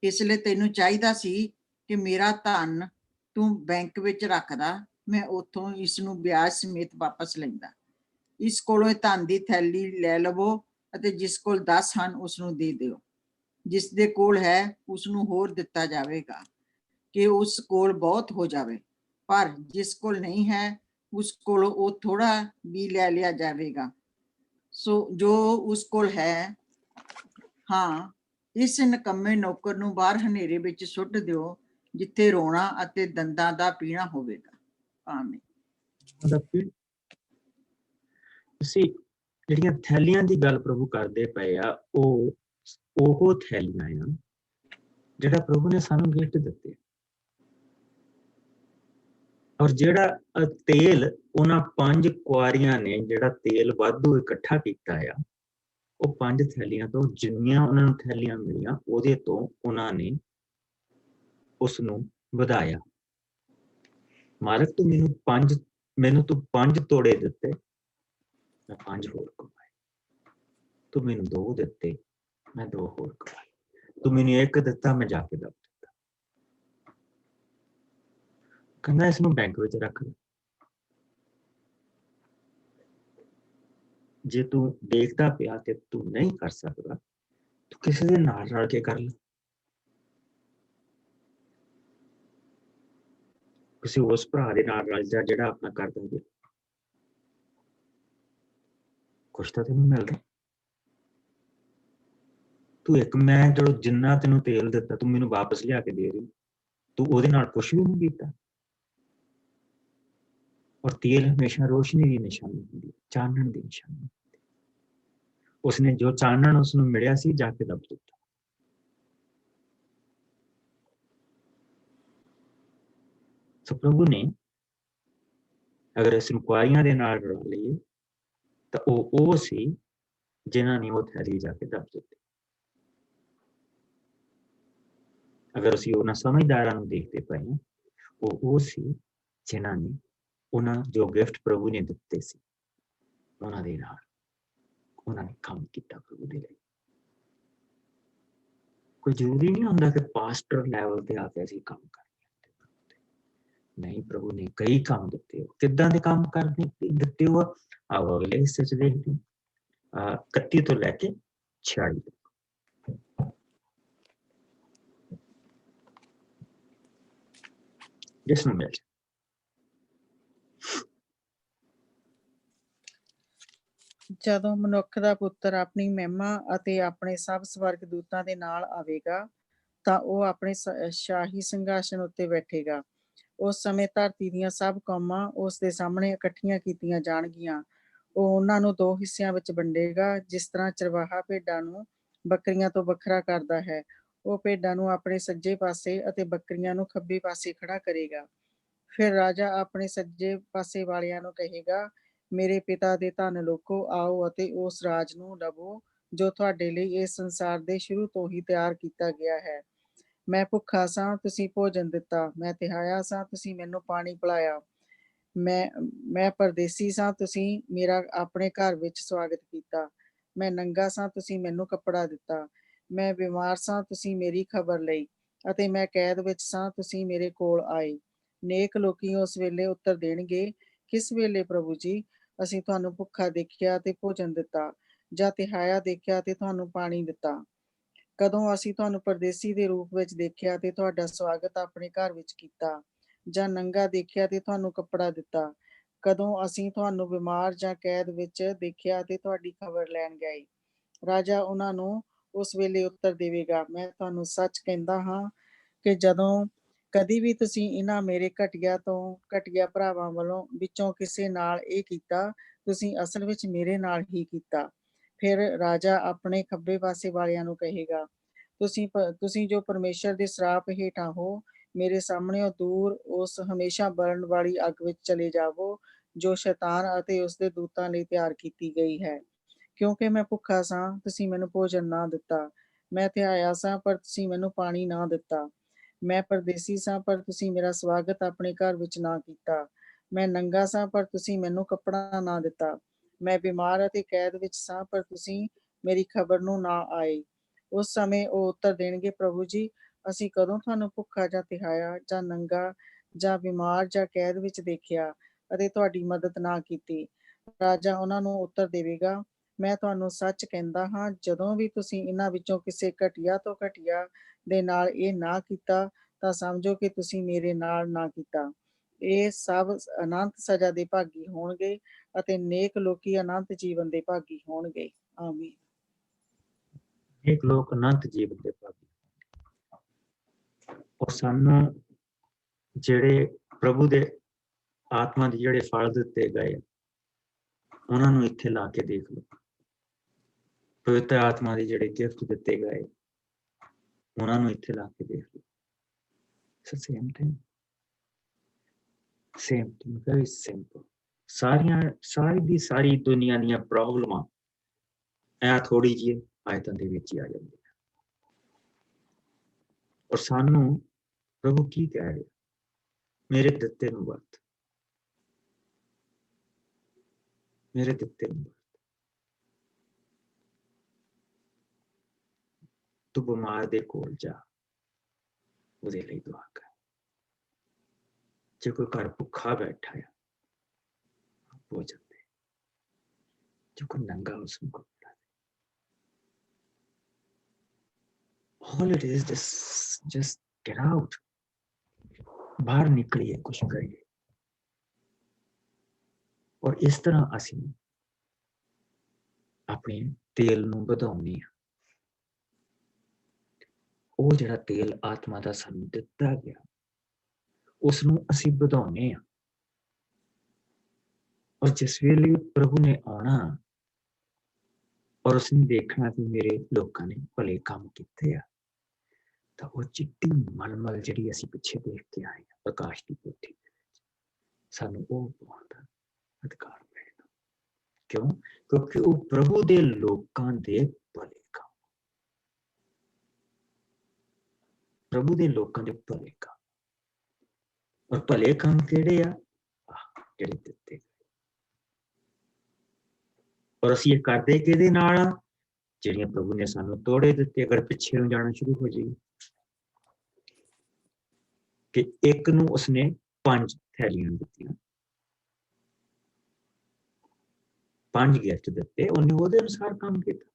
ਇਸ ਲਈ ਤੈਨੂੰ ਚਾਹੀਦਾ ਸੀ ਕਿ ਮੇਰਾ ਧਨ ਤੂੰ ਬੈਂਕ ਵਿੱਚ ਰੱਖਦਾ, ਮੈਂ ਉੱਥੋਂ ਇਸ ਨੂੰ ਵਿਆਜ ਸਮੇਤ ਵਾਪਸ ਲੈਂਦਾ। ਇਸ ਕੋਲੋਂ ਧਨ ਦੀ ਥੈਲੀ ਲੈ ਲਵੋ ਅਤੇ ਜਿਸ ਕੋਲ 10 ਹਨ ਉਸਨੂੰ ਦੇ ਦਿਓ। ਜਿਸ ਦੇ ਕੋਲ ਹੈ ਉਸਨੂੰ ਹੋਰ ਦਿੱਤਾ ਜਾਵੇਗਾ ਕਿ ਉਸ ਕੋਲ ਬਹੁਤ ਹੋ ਜਾਵੇ, ਪਰ ਜਿਸ ਕੋਲ ਨਹੀਂ ਹੈ ਉਸ ਕੋਲੋਂ ਉਹ ਥੋੜਾ ਵੀ ਲੈ ਲਿਆ ਜਾਵੇਗਾ। ਸੋ ਜੋ ਉਸ ਕੋਲ ਹੈ, ਹਾਂ, ਇਸ ਨਿਕੰਮੇ ਨੌਕਰ ਨੂੰ ਬਾਹਰ ਹਨੇਰੇ ਵਿੱਚ ਸੁੱਟ ਦਿਓ ਜਿੱਥੇ ਰੋਣਾ ਅਤੇ ਦੰਦਾਂ ਦਾ ਪੀਣਾ ਹੋਵੇਗਾ। ਆਮੀਨ। ਤੁਸੀਂ ਜਿਹੜੀਆਂ ਥੈਲੀਆਂ ਦੀ ਗੱਲ ਪ੍ਰਭੂ ਕਰਦੇ ਪਏ ਆ, ਉਹ ਥੈਲੀਆਂ ਆ ਜਿਹੜਾ ਪ੍ਰਭੂ ਨੇ ਸਾਨੂੰ ਗਿਫਟ ਦਿੱਤੇ। ਔਰ ਜਿਹੜਾ ਤੇਲ ਉਹਨਾਂ 5 ਕੁਆਰੀਆਂ ਨੇ ਜਿਹੜਾ ਤੇਲ ਵਾਧੂ ਇਕੱਠਾ ਕੀਤਾ ਆ, ਉਹ 5 ਥੈਲੀਆਂ ਤੋਂ ਜਿੰਨੀਆਂ ਉਹਨਾਂ ਨੂੰ ਥੈਲੀਆਂ ਮਿਲੀਆਂ ਉਹਦੇ ਤੋਂ ਉਹਨਾਂ ਨੇ ਉਸ ਨੂੰ ਵਧਾਇਆ। ਮਾਲਕ, ਤੂੰ ਮੈਨੂੰ ਤੂੰ 5 ਤੋੜੇ ਦਿੱਤੇ, ਮੈਂ 5 ਹੋਰ ਕਮਾਏ। ਤੂੰ ਮੈਨੂੰ 2 ਦਿੱਤੇ, ਮੈਂ 2 ਹੋਰ ਕਮਾਏ। ਤੂੰ ਮੈਨੂੰ 1 ਦਿੱਤਾ, ਮੈਂ ਜਾ ਕੇ ਦੱਬ ਦਿੱਤਾ। ਕਹਿੰਦਾ ਇਸ ਨੂੰ ਬੈਂਕ ਵਿੱਚ ਰੱਖ ਲੈ। ਜੇ ਤੂੰ ਦੇਖਦਾ ਪਿਆ ਤੇ ਤੂੰ ਨਹੀਂ ਕਰ ਸਕਦਾ, ਤੂੰ ਕਿਸੇ ਦੇ ਨਾਲ ਰਲ ਕੇ ਕਰ ਲੈ। ਕਿਸੇ ਉਸ ਭਰਾ ਦੇ ਨਾਲ ਰਲ ਜਾ ਜਿਹੜਾ ਆਪਣਾ ਕਰ ਦਿੰਦੇ, ਕੁਛ ਤਾਂ ਤੈਨੂੰ ਮਿਲਦਾ। ਮੈਂ ਜਦੋਂ ਜਿੰਨਾ ਤੈਨੂੰ ਤੇਲ ਦਿੱਤਾ ਤੂੰ ਮੈਨੂੰ ਵਾਪਸ ਲਿਆ ਕੇ ਦੇ ਰਹੀ, ਤੂੰ ਉਹਦੇ ਨਾਲ ਕੁਛ ਵੀ ਨਹੀਂ ਕੀਤਾ। ਔਰ ਤੇਲ ਹਮੇਸ਼ਾ ਰੋਸ਼ਨੀ ਦੀ ਨਿਸ਼ਾਨੀ ਹੁੰਦੀ, ਚਾਨਣ ਦੀ ਨਿਸ਼ਾਨੀ। ਉਸਨੇ ਜੋ ਚਾਨਣ ਉਸਨੂੰ ਮਿਲਿਆ ਸੀ ਜਾ ਕੇ ਦੱਬ ਦਿੱਤਾ। ਸੋ ਪ੍ਰਭੂ ਨੇ ਅਗਰ ਇਸ ਇਨਕੁਆਰੀਆਂ ਦੇ ਨਾਲ ਰਲ ਲਈਏ ਤਾਂ ਉਹ ਸੀ ਜਿਨ੍ਹਾਂ ਨੇ ਉਹ ਥੈਲੀ ਜਾ ਕੇ ਦੱਬ ਦਿੱਤੀ। ਅਗਰ ਅਸੀਂ ਉਹਨਾਂ ਸਮਝਦਾਰਾਂ ਨੂੰ ਦੇਖਦੇ ਪਏ ਹਾਂ, ਉਹ ਸੀ ਜਿਨ੍ਹਾਂ ਨੇ ਉਹਨਾਂ ਜੋ ਗਿਫਟ ਪ੍ਰਭੂ ਨੇ ਦਿੱਤੇ ਸੀ ਉਹਨਾਂ ਦੇ ਨਾਲ ਉਹਨਾਂ ਨੇ ਕੰਮ ਕੀਤਾ ਪ੍ਰਭੂ ਦੇ ਲਈ। ਕੋਈ ਜ਼ਰੂਰੀ ਨਹੀਂ ਹੁੰਦਾ ਕਿ ਪਾਸਟਰ ਲੈਵਲ ਤੇ ਆ ਕੇ ਅਸੀਂ ਕੰਮ ਕਰੀਏ। ਨਹੀਂ, ਪ੍ਰਭੂ ਨੇ ਕਈ ਕੰਮ ਦਿੱਤੇ। ਕਿੱਦਾਂ ਦੇ ਕੰਮ ਕਰਨੇ ਦਿੱਤੇ ਹੋ ਆਓ ਅਗਲੇ ਹਿੱਸੇ ਚ ਦੇਖਦੇ 31 ਤੋਂ ਲੈ ਕੇ 46 ਤੱਕ। ਜਿਸ ਨੂੰ ਮਿਲ ਜਦੋਂ ਮਨੁੱਖ ਦਾ ਪੁੱਤਰ ਆਪਣੀ ਮਹਿਮਾ ਅਤੇ ਆਪਣੇ ਸਭ ਸਵਰਗ ਦੂਤਾਂ ਦੇ ਨਾਲ ਆਵੇਗਾ ਤਾਂ ਉਹ ਆਪਣੇ ਸ਼ਾਹੀ ਸਿੰਘਾਸਨ ਉੱਤੇ ਬੈਠੇਗਾ। ਉਸ ਸਮੇਂ ਧਰਤੀ ਦੀਆਂ ਸਭ ਕੌਮਾਂ ਉਸ ਦੇ ਸਾਹਮਣੇ ਇਕੱਠੀਆਂ ਕੀਤੀਆਂ ਜਾਣਗੀਆਂ। ਉਹ ਉਹਨਾਂ ਨੂੰ 2 ਹਿੱਸਿਆਂ ਵਿੱਚ ਵੰਡੇਗਾ, ਜਿਸ ਤਰ੍ਹਾਂ ਚਰਵਾਹਾ ਭੇਡਾਂ ਨੂੰ ਬੱਕਰੀਆਂ ਤੋਂ ਵੱਖਰਾ ਕਰਦਾ ਹੈ। ਉਹ ਭੇਡਾਂ ਨੂੰ ਆਪਣੇ ਸੱਜੇ ਪਾਸੇ ਅਤੇ ਬੱਕਰੀਆਂ ਨੂੰ ਖੱਬੇ ਪਾਸੇ ਖੜਾ ਕਰੇਗਾ। ਫਿਰ ਰਾਜਾ ਆਪਣੇ ਸੱਜੇ ਪਾਸੇ ਵਾਲਿਆਂ ਨੂੰ ਕਹੇਗਾ, ਮੇਰੇ ਪਿਤਾ ਦੇ ਧਨ ਲੋਕੋ, ਆਓ ਅਤੇ ਉਸ ਰਾਜ ਨੂੰ ਲਵੋ ਜੋ ਤੁਹਾਡੇ ਲਈ ਇਸ ਸੰਸਾਰ ਦੇ ਸ਼ੁਰੂ ਤੋਂ ਹੀ ਤਿਆਰ ਕੀਤਾ ਗਿਆ ਹੈ। ਮੈਂ ਭੁੱਖਾ ਸਾਂ, ਤੁਸੀਂ ਭੋਜਨ ਦਿੱਤਾ। ਮੈਂ ਤਿਹਾਇਆ ਸਾਂ, ਤੁਸੀਂ ਮੈਨੂੰ ਪਾਣੀ ਪਿਲਾਇਆ। ਮੈਂ ਪਰਦੇਸੀ ਸਾਂ, ਤੁਸੀਂ ਮੇਰਾ ਆਪਣੇ ਘਰ ਵਿੱਚ ਸਵਾਗਤ ਕੀਤਾ। ਮੈਂ ਨੰਗਾ ਸਾਂ, ਤੁਸੀਂ ਮੈਨੂੰ ਕੱਪੜਾ ਦਿੱਤਾ। ਮੈਂ ਬਿਮਾਰ ਸਾਂ, ਤੁਸੀਂ ਮੇਰੀ ਖਬਰ ਲਈ, ਅਤੇ ਮੈਂ ਕੈਦ ਵਿੱਚ ਸਾਂ, ਤੁਸੀਂ ਮੇਰੇ ਕੋਲ ਆਏ। ਨੇਕ ਲੋਕੀ ਉਸ ਵੇਲੇ ਉੱਤਰ ਦੇਣਗੇ, ਕਿਸ ਵੇਲੇ ਪ੍ਰਭੂ ਜੀ ਅਸੀਂ ਤੁਹਾਨੂੰ ਭੁੱਖਾ ਦੇਖਿਆ ਤੇ ਭੋਜਨ ਦਿੱਤਾ, ਜਾਂ ਤਿਹਾਇਆ ਦੇਖਿਆ ਤੇ ਤੁਹਾਨੂੰ ਪਾਣੀ ਦਿੱਤਾ? ਕਦੋਂ ਅਸੀਂ ਤੁਹਾਨੂੰ ਪਰਦੇਸੀ ਦੇ ਰੂਪ ਵਿੱਚ ਦੇਖਿਆ ਤੇ ਤੁਹਾਡਾ ਸਵਾਗਤ ਆਪਣੇ ਘਰ ਵਿੱਚ ਕੀਤਾ, ਜਾਂ ਨੰਗਾ ਦੇਖਿਆ ਤੇ ਤੁਹਾਨੂੰ ਕੱਪੜਾ ਦਿੱਤਾ? ਕਦੋਂ ਅਸੀਂ ਤੁਹਾਨੂੰ ਬਿਮਾਰ ਜਾਂ ਕੈਦ ਵਿੱਚ ਦੇਖਿਆ ਅਤੇ ਤੁਹਾਡੀ ਖਬਰ ਲੈਣ ਗਏ? ਰਾਜਾ ਉਹਨਾਂ ਨੂੰ ਉਸ ਵੇਲੇ ਉੱਤਰ ਦੇਵੇਗਾ, ਮੈਂ ਤੁਹਾਨੂੰ ਸੱਚ ਕਹਿੰਦਾ ਹਾਂ ਕਿ ਜਦੋਂ ਕਦੀ ਵੀ ਤੁਸੀਂ ਇਹਨਾਂ ਮੇਰੇ ਘਟੀਆ ਭਰਾਵਾਂ ਵਿੱਚੋਂ ਕਿਸੇ ਨਾਲ ਇਹ ਕੀਤਾ, ਤੁਸੀਂ ਅਸਲ ਵਿੱਚ ਮੇਰੇ ਨਾਲ ਹੀ ਕੀਤਾ। ਫਿਰ ਰਾਜਾ ਆਪਣੇ ਖੱਬੇ ਪਾਸੇ ਵਾਲਿਆਂ ਨੂੰ ਕਹੇਗਾ, ਤੁਸੀਂ ਜੋ ਪਰਮੇਸ਼ਰ ਦੇ ਸਰਾਪ ਹੇਠਾਂ ਹੋ, ਮੇਰੇ ਸਾਹਮਣੇੋਂ ਦੂਰ ਉਸ ਹਮੇਸ਼ਾ ਬਲਣ ਵਾਲੀ ਅੱਗ ਵਿੱਚ ਚਲੇ ਜਾਵੋ, ਜੋ ਸ਼ੈਤਾਨ ਅਤੇ ਉਸਦੇ ਦੂਤਾਂ ਲਈ ਤਿਆਰ ਕੀਤੀ ਗਈ ਹੈ। ਕਿਉਂਕਿ ਮੈਂ ਭੁੱਖਾ ਸਾਂ, ਤੁਸੀਂ ਮੈਨੂੰ ਭੋਜਨ ਨਾ ਦਿੱਤਾ। ਮੈਂ ਥਿਆਇਆ ਸਾਂ, ਪਰ ਤੁਸੀਂ ਮੈਨੂੰ ਪਾਣੀ ਨਾ ਦਿੱਤਾ। ਮੈਂ ਪਰਦੇਸੀ ਸਾਂ, ਪਰ ਤੁਸੀਂ ਮੇਰਾ ਸਵਾਗਤ ਆਪਣੇ ਘਰ ਵਿੱਚ ਨਾ ਕੀਤਾ। ਮੈਂ ਨੰਗਾ ਸਾਂ, ਪਰ ਤੁਸੀਂ ਮੈਨੂੰ ਕੱਪੜਾ ਨਾ ਦਿੱਤਾ। ਮੈਂ ਬਿਮਾਰ ਅਤੇ ਕੈਦ ਵਿੱਚ ਸਾਂ, ਪਰ ਤੁਸੀਂ ਮੇਰੀ ਖਬਰ ਨੂੰ ਨਾ ਆਏ। ਉਸ ਸਮੇਂ ਉਹ ਉੱਤਰ ਦੇਣਗੇ, ਪ੍ਰਭੂ ਜੀ, ਅਸੀਂ ਕਦੋਂ ਤੁਹਾਨੂੰ ਭੁੱਖਾ ਜਾਂ ਤਿਹਾਇਆ ਜਾਂ ਨੰਗਾ ਜਾਂ ਬਿਮਾਰ ਜਾਂ ਕੈਦ ਵਿੱਚ ਦੇਖਿਆ ਅਤੇ ਤੁਹਾਡੀ ਮਦਦ ਨਾ ਕੀਤੀ? ਰਾਜਾ ਉਹਨਾਂ ਨੂੰ ਉੱਤਰ ਦੇਵੇਗਾ, ਮੈਂ ਤੁਹਾਨੂੰ ਸੱਚ ਕਹਿੰਦਾ ਹਾਂ, ਜਦੋਂ ਵੀ ਤੁਸੀਂ ਇਹਨਾਂ ਵਿੱਚੋਂ ਕਿਸੇ ਘਟੀਆ ਤੋਂ ਘਟੀਆ ਦੇ ਨਾਲ ਇਹ ਨਾ ਕੀਤਾ, ਤਾਂ ਸਮਝੋ ਕਿ ਤੁਸੀਂ ਮੇਰੇ ਨਾਲ ਨਾ ਕੀਤਾ। ਇਹ ਸਭ ਅਨੰਤ ਸਜ਼ਾ ਦੇ ਭਾਗੀ ਹੋਣਗੇ ਅਤੇ ਨੇਕ ਲੋਕੀ ਅਨੰਤ ਜੀਵਨ ਦੇ ਭਾਗੀ ਹੋਣਗੇ। ਆਮੀਨ। ਇੱਕ ਲੋਕ ਅਨੰਤ ਜੀਵਨ ਦੇ ਭਾਗੀ। ਔਰ ਸਾਨੂੰ ਜਿਹੜੇ ਪ੍ਰਭੂ ਦੇ ਆਤਮਾ ਦੇ ਜਿਹੜੇ ਫਲ ਦਿੱਤੇ ਗਏ, ਉਹਨਾਂ ਨੂੰ ਇੱਥੇ ਲਾ ਕੇ ਦੇਖ ਲਓ। ਪਵਿੱਤਰ ਆਤਮਾ ਦੇ ਜਿਹੜੇ ਗਿਫਟ ਦਿੱਤੇ ਗਏ, ਉਹਨਾਂ ਨੂੰ ਇੱਥੇ ਲਾ ਕੇ ਦੇਖ ਲਓ। Same thing, very simple. ਸਾਰੀ ਦੁਨੀਆ ਦੀਆਂ ਪ੍ਰੋਬਲਮਾਂ ਇਹ ਥੋੜੀ ਜਿਹੀ ਆਇਤਾਂ ਦੇ ਵਿੱਚ ਹੀ ਆ ਜਾਂਦੀਆਂ। ਔਰ ਸਾਨੂੰ ਪ੍ਰਭੂ ਕੀ ਕਹਿ ਰਿਹਾ? ਮੇਰੇ ਦਿੱਤੇ ਨੂੰ ਵਰਤ, ਮੇਰੇ ਦਿੱਤੇ ਨੂੰ ਵਰਤ। ਤੂੰ ਬਿਮਾਰ ਦੇ ਕੋਲ ਜਾ, ਉਹਦੇ ਲਈ ਦੁਆ ਕਰ। ਜੇ ਕੋਈ ਘਰ ਭੁੱਖਾ ਬੈਠਾ ਹੈ, ਭੋਜਨ ਦੇ। ਜੇ ਕੋਈ ਨੰਗਾ, ਉਸਨੂੰ ਕੱਪੜਾ ਦੇ। All it is, just get out. ਬਾਹਰ ਨਿਕਲੀਏ, ਕੁਛ ਕਰੀਏ। ਔਰ ਇਸ ਤਰ੍ਹਾਂ ਅਸੀਂ ਆਪਣੇ ਤੇਲ ਨੂੰ ਵਧਾਉਂਦੇ ਹਾਂ। ਉਹ ਜਿਹੜਾ ਤੇਲ ਆਤਮਾ ਦਾ ਸਾਨੂੰ ਦਿੱਤਾ ਗਿਆ, ਉਸ ਨੂੰ ਅਸੀਂ ਵਧਾਉਂਦੇ ਹਾਂ। ਔਰ ਜਿਸ ਵੇਲੇ ਪ੍ਰਭੂ ਨੇ ਆਉਣਾ ਔਰ ਉਸਨੇ ਦੇਖਣਾ ਕਿ ਮੇਰੇ ਲੋਕਾਂ ਨੇ ਭਲੇ ਕੰਮ ਕੀਤੇ ਆ, ਤਾਂ ਉਹ ਚਿੱਟੀ ਮਲਮਲ ਜਿਹੜੀ ਅਸੀਂ ਪਿੱਛੇ ਦੇਖ ਕੇ ਆਏ ਹਾਂ ਪ੍ਰਕਾਸ਼ ਦੀ ਪੋਥੀ ਦੇ ਵਿੱਚ, ਸਾਨੂੰ ਉਹ ਪਾਉਣ ਦਾ ਅਧਿਕਾਰ ਮਿਲੇਗਾ। ਕਿਉਂ? ਕਿਉਂਕਿ ਉਹ ਪ੍ਰਭੂ ਦੇ ਲੋਕਾਂ ਦੇ ਭਲੇ ਕੰਮ, ਪ੍ਰਭੂ ਦੇ ਲੋਕਾਂ ਦੇ ਭਲੇ ਕੰਮ। ਔਰ ਭਲੇ ਕੰਮ ਕਿਹੜੇ ਆ? ਜਿਹੜੇ ਦਿੱਤੇ। ਔਰ ਅਸੀਂ ਇਹ ਕਰਦੇ ਕਿਹਦੇ ਨਾਲ? ਜਿਹੜੀਆਂ ਪ੍ਰਭੂ ਨੇ ਸਾਨੂੰ ਤੋੜੇ ਦਿੱਤੇ। ਅਗਰ ਪਿੱਛੇ ਨੂੰ ਜਾਣਾ ਸ਼ੁਰੂ ਹੋ ਜਾਈਏ ਕਿ ਇੱਕ ਨੂੰ ਉਸਨੇ 5 ਥੈਲੀਆਂ ਦਿੱਤੀਆਂ, 5 ਗਿਫਟ ਦਿੱਤੇ, ਉਹਨੇ ਉਹਦੇ ਅਨੁਸਾਰ ਕੰਮ ਕੀਤਾ।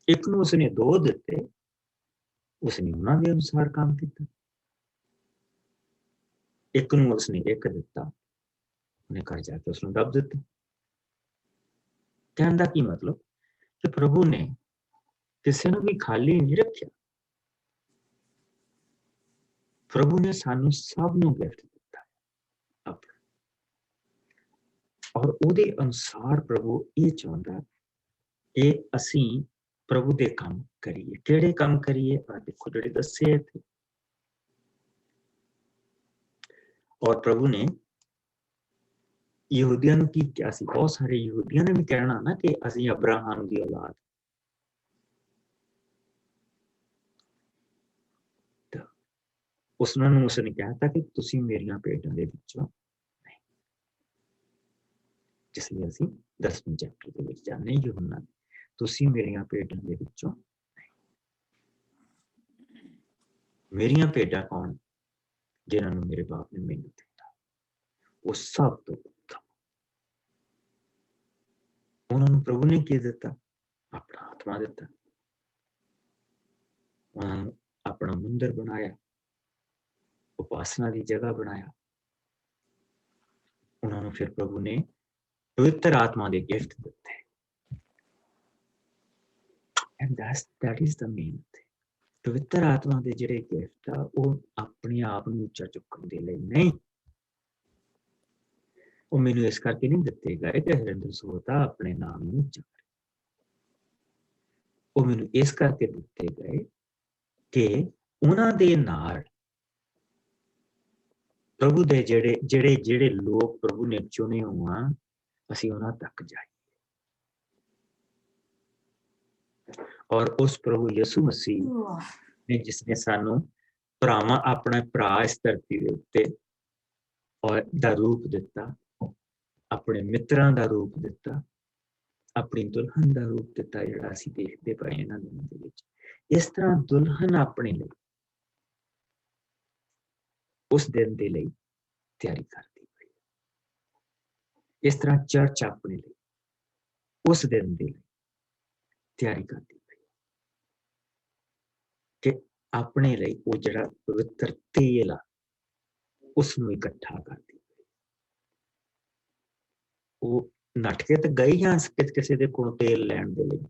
ਇੱਕ ਨੂੰ ਉਸਨੇ 2 ਦਿੱਤੇ, ਉਸਨੇ ਉਹਨਾਂ ਦੇ ਅਨੁਸਾਰ ਕੰਮ ਕੀਤਾ। ਇੱਕ ਨੂੰ ਉਸਨੇ 1 ਦਿੱਤਾ, ਉਹਨੇ ਘਰ ਜਾ ਕੇ ਉਸਨੂੰ ਦੱਬ ਦਿੱਤਾ। ਕਹਿਣ ਦਾ ਕੀ ਮਤਲਬ? ਕਿ ਪ੍ਰਭੂ ਨੇ ਕਿਸੇ ਨੂੰ ਵੀ ਖਾਲੀ ਨਹੀਂ ਰੱਖਿਆ। ਪ੍ਰਭੂ ਨੇ ਸਾਨੂੰ ਸਭ ਨੂੰ ਗਿਫਟ ਦਿੱਤਾ ਆਪਣਾ, ਔਰ ਉਹਦੇ ਅਨੁਸਾਰ ਪ੍ਰਭੂ ਇਹ ਚਾਹੁੰਦਾ ਕਿ ਅਸੀਂ ਪ੍ਰਭੂ ਦੇ ਕੰਮ ਕਰੀਏ। ਕਿਹੜੇ ਕੰਮ ਕਰੀਏ? ਆ ਦੇਖੋ ਜਿਹੜੇ ਦੱਸੇ ਇੱਥੇ। ਔਰ ਪ੍ਰਭੂ ਨੇ ਯਹੂਦੀਆਂ ਨੂੰ ਕੀ ਕਿਹਾ ਸੀ? ਬਹੁਤ ਸਾਰੇ ਯਹੂਦੀਆਂ ਨੇ ਵੀ ਕਹਿਣਾ ਨਾ ਕਿ ਅਸੀਂ ਅਬਰਾਹਮ ਦੀ ਔਲਾਦ। ਉਸਨਾਂ ਨੂੰ ਉਸਨੇ ਕਹਿਤਾ ਕਿ ਤੁਸੀਂ ਮੇਰੀਆਂ ਭੇਡਾਂ ਦੇ ਵਿੱਚੋਂ ਨਹੀਂ। ਜਿਸ ਲਈ ਅਸੀਂ 10ਵੇਂ ਚੈਪਟਰ ਦੇ ਵਿੱਚ ਜਾਂਦੇ ਯਹੂਨਾ, ਤੁਸੀਂ ਮੇਰੀਆਂ ਭੇਡਾਂ ਦੇ ਵਿੱਚੋਂ ਨਹੀਂ। ਮੇਰੀਆਂ ਭੇਡਾਂ ਕੌਣ? ਜਿਨ੍ਹਾਂ ਨੂੰ ਮੇਰੇ ਬਾਪ ਨੇ ਮੈਨੂੰ ਦਿੱਤਾ, ਉਹ ਸਭ ਤੋਂ ਉੱਤਮ। ਉਹਨਾਂ ਨੂੰ ਪ੍ਰਭੂ ਨੇ ਕੀ ਦਿੱਤਾ? ਆਪਣਾ ਆਤਮਾ ਦਿੱਤਾ। ਉਹਨਾਂ ਨੂੰ ਆਪਣਾ ਮੰਦਿਰ ਬਣਾਇਆ, ਉਪਾਸਨਾ ਦੀ ਜਗ੍ਹਾ ਬਣਾਇਆ। ਸਾਨੂੰ ਫਿਰ ਪ੍ਰਭੂ ਨੇ ਪਵਿੱਤਰ ਆਤਮਾ ਦੇ ਗਿਫਟ ਦਿੱਤੇ। And that is the main thing. ਪਵਿੱਤਰ ਆਤਮਾ ਦੇ ਜਿਹੜੇ ਗਿਫਟ ਆ ਉਹ ਆਪਣੇ ਆਪ ਨੂੰ ਉੱਚਾ ਚੁੱਕਣ ਦੇ ਲਈ ਨਹੀਂ, ਉਹ ਮੈਨੂੰ ਇਸ ਕਰਕੇ ਨਹੀਂ ਦਿੱਤੇ ਗਏ ਕਿ ਹਰਿੰਦਰ ਸੋਤਾ ਆਪਣੇ ਨਾਮ ਨੂੰ ਉੱਚਾ ਕਰੇ। ਉਹ ਮੈਨੂੰ ਇਸ ਕਰਕੇ ਦਿੱਤੇ ਗਏ ਕਿ ਉਹਨਾਂ ਦੇ ਨਾਲ ਪ੍ਰਭੂ ਦੇ ਜਿਹੜੇ ਲੋਕ ਪ੍ਰਭੂ ਨੇ ਚੁਣੇ ਹੋਣ, ਅਸੀਂ ਉਹਨਾਂ ਤੱਕ ਜਾਈਏ। ਔਰ ਉਸ ਪ੍ਰਭੂ ਯਿਸੂ ਮਸੀਹ ਨੇ ਜਿਸਨੇ ਸਾਨੂੰ ਭਰਾਵਾਂ, ਆਪਣਾ ਭਰਾ ਇਸ ਧਰਤੀ ਦੇ ਉੱਤੇ ਔਰ ਦਾ ਰੂਪ ਦਿੱਤਾ, ਆਪਣੇ ਮਿੱਤਰਾਂ ਦਾ ਰੂਪ ਦਿੱਤਾ, ਆਪਣੀ ਦੁਲਹਨ ਦਾ ਰੂਪ ਦਿੱਤਾ, ਜਿਹੜਾ ਅਸੀਂ ਦੇਖਦੇ ਪਏ ਇਹਨਾਂ ਦਿਨਾਂ ਦੇ ਵਿੱਚ। ਇਸ ਤਰ੍ਹਾਂ ਦੁਲਹਨ ਆਪਣੇ ਲਈ ਉਸ ਦਿਨ ਦੇ ਲਈ ਤਿਆਰੀ ਕਰਦੀ ਪਈ। ਇਸ ਤਰ੍ਹਾਂ ਚਰਚ ਆਪਣੇ ਲਈ ਉਸ ਦਿਨ ਦੇ ਲਈ ਤਿਆਰੀ ਕਰਦੀ ਪਈ ਕਿ ਆਪਣੇ ਲਈ ਉਹ ਜਿਹੜਾ ਪਵਿੱਤਰ ਤੇਲ ਆ ਉਸ ਨੂੰ ਇਕੱਠਾ ਕਰਦੀ ਪਈ। ਉਹ ਨੱਠ ਕੇ ਤਾਂ ਗਈ ਹਾਂ ਕਿਸੇ ਦੇ ਕੋਲ ਤੇਲ ਲੈਣ ਦੇ ਲਈ,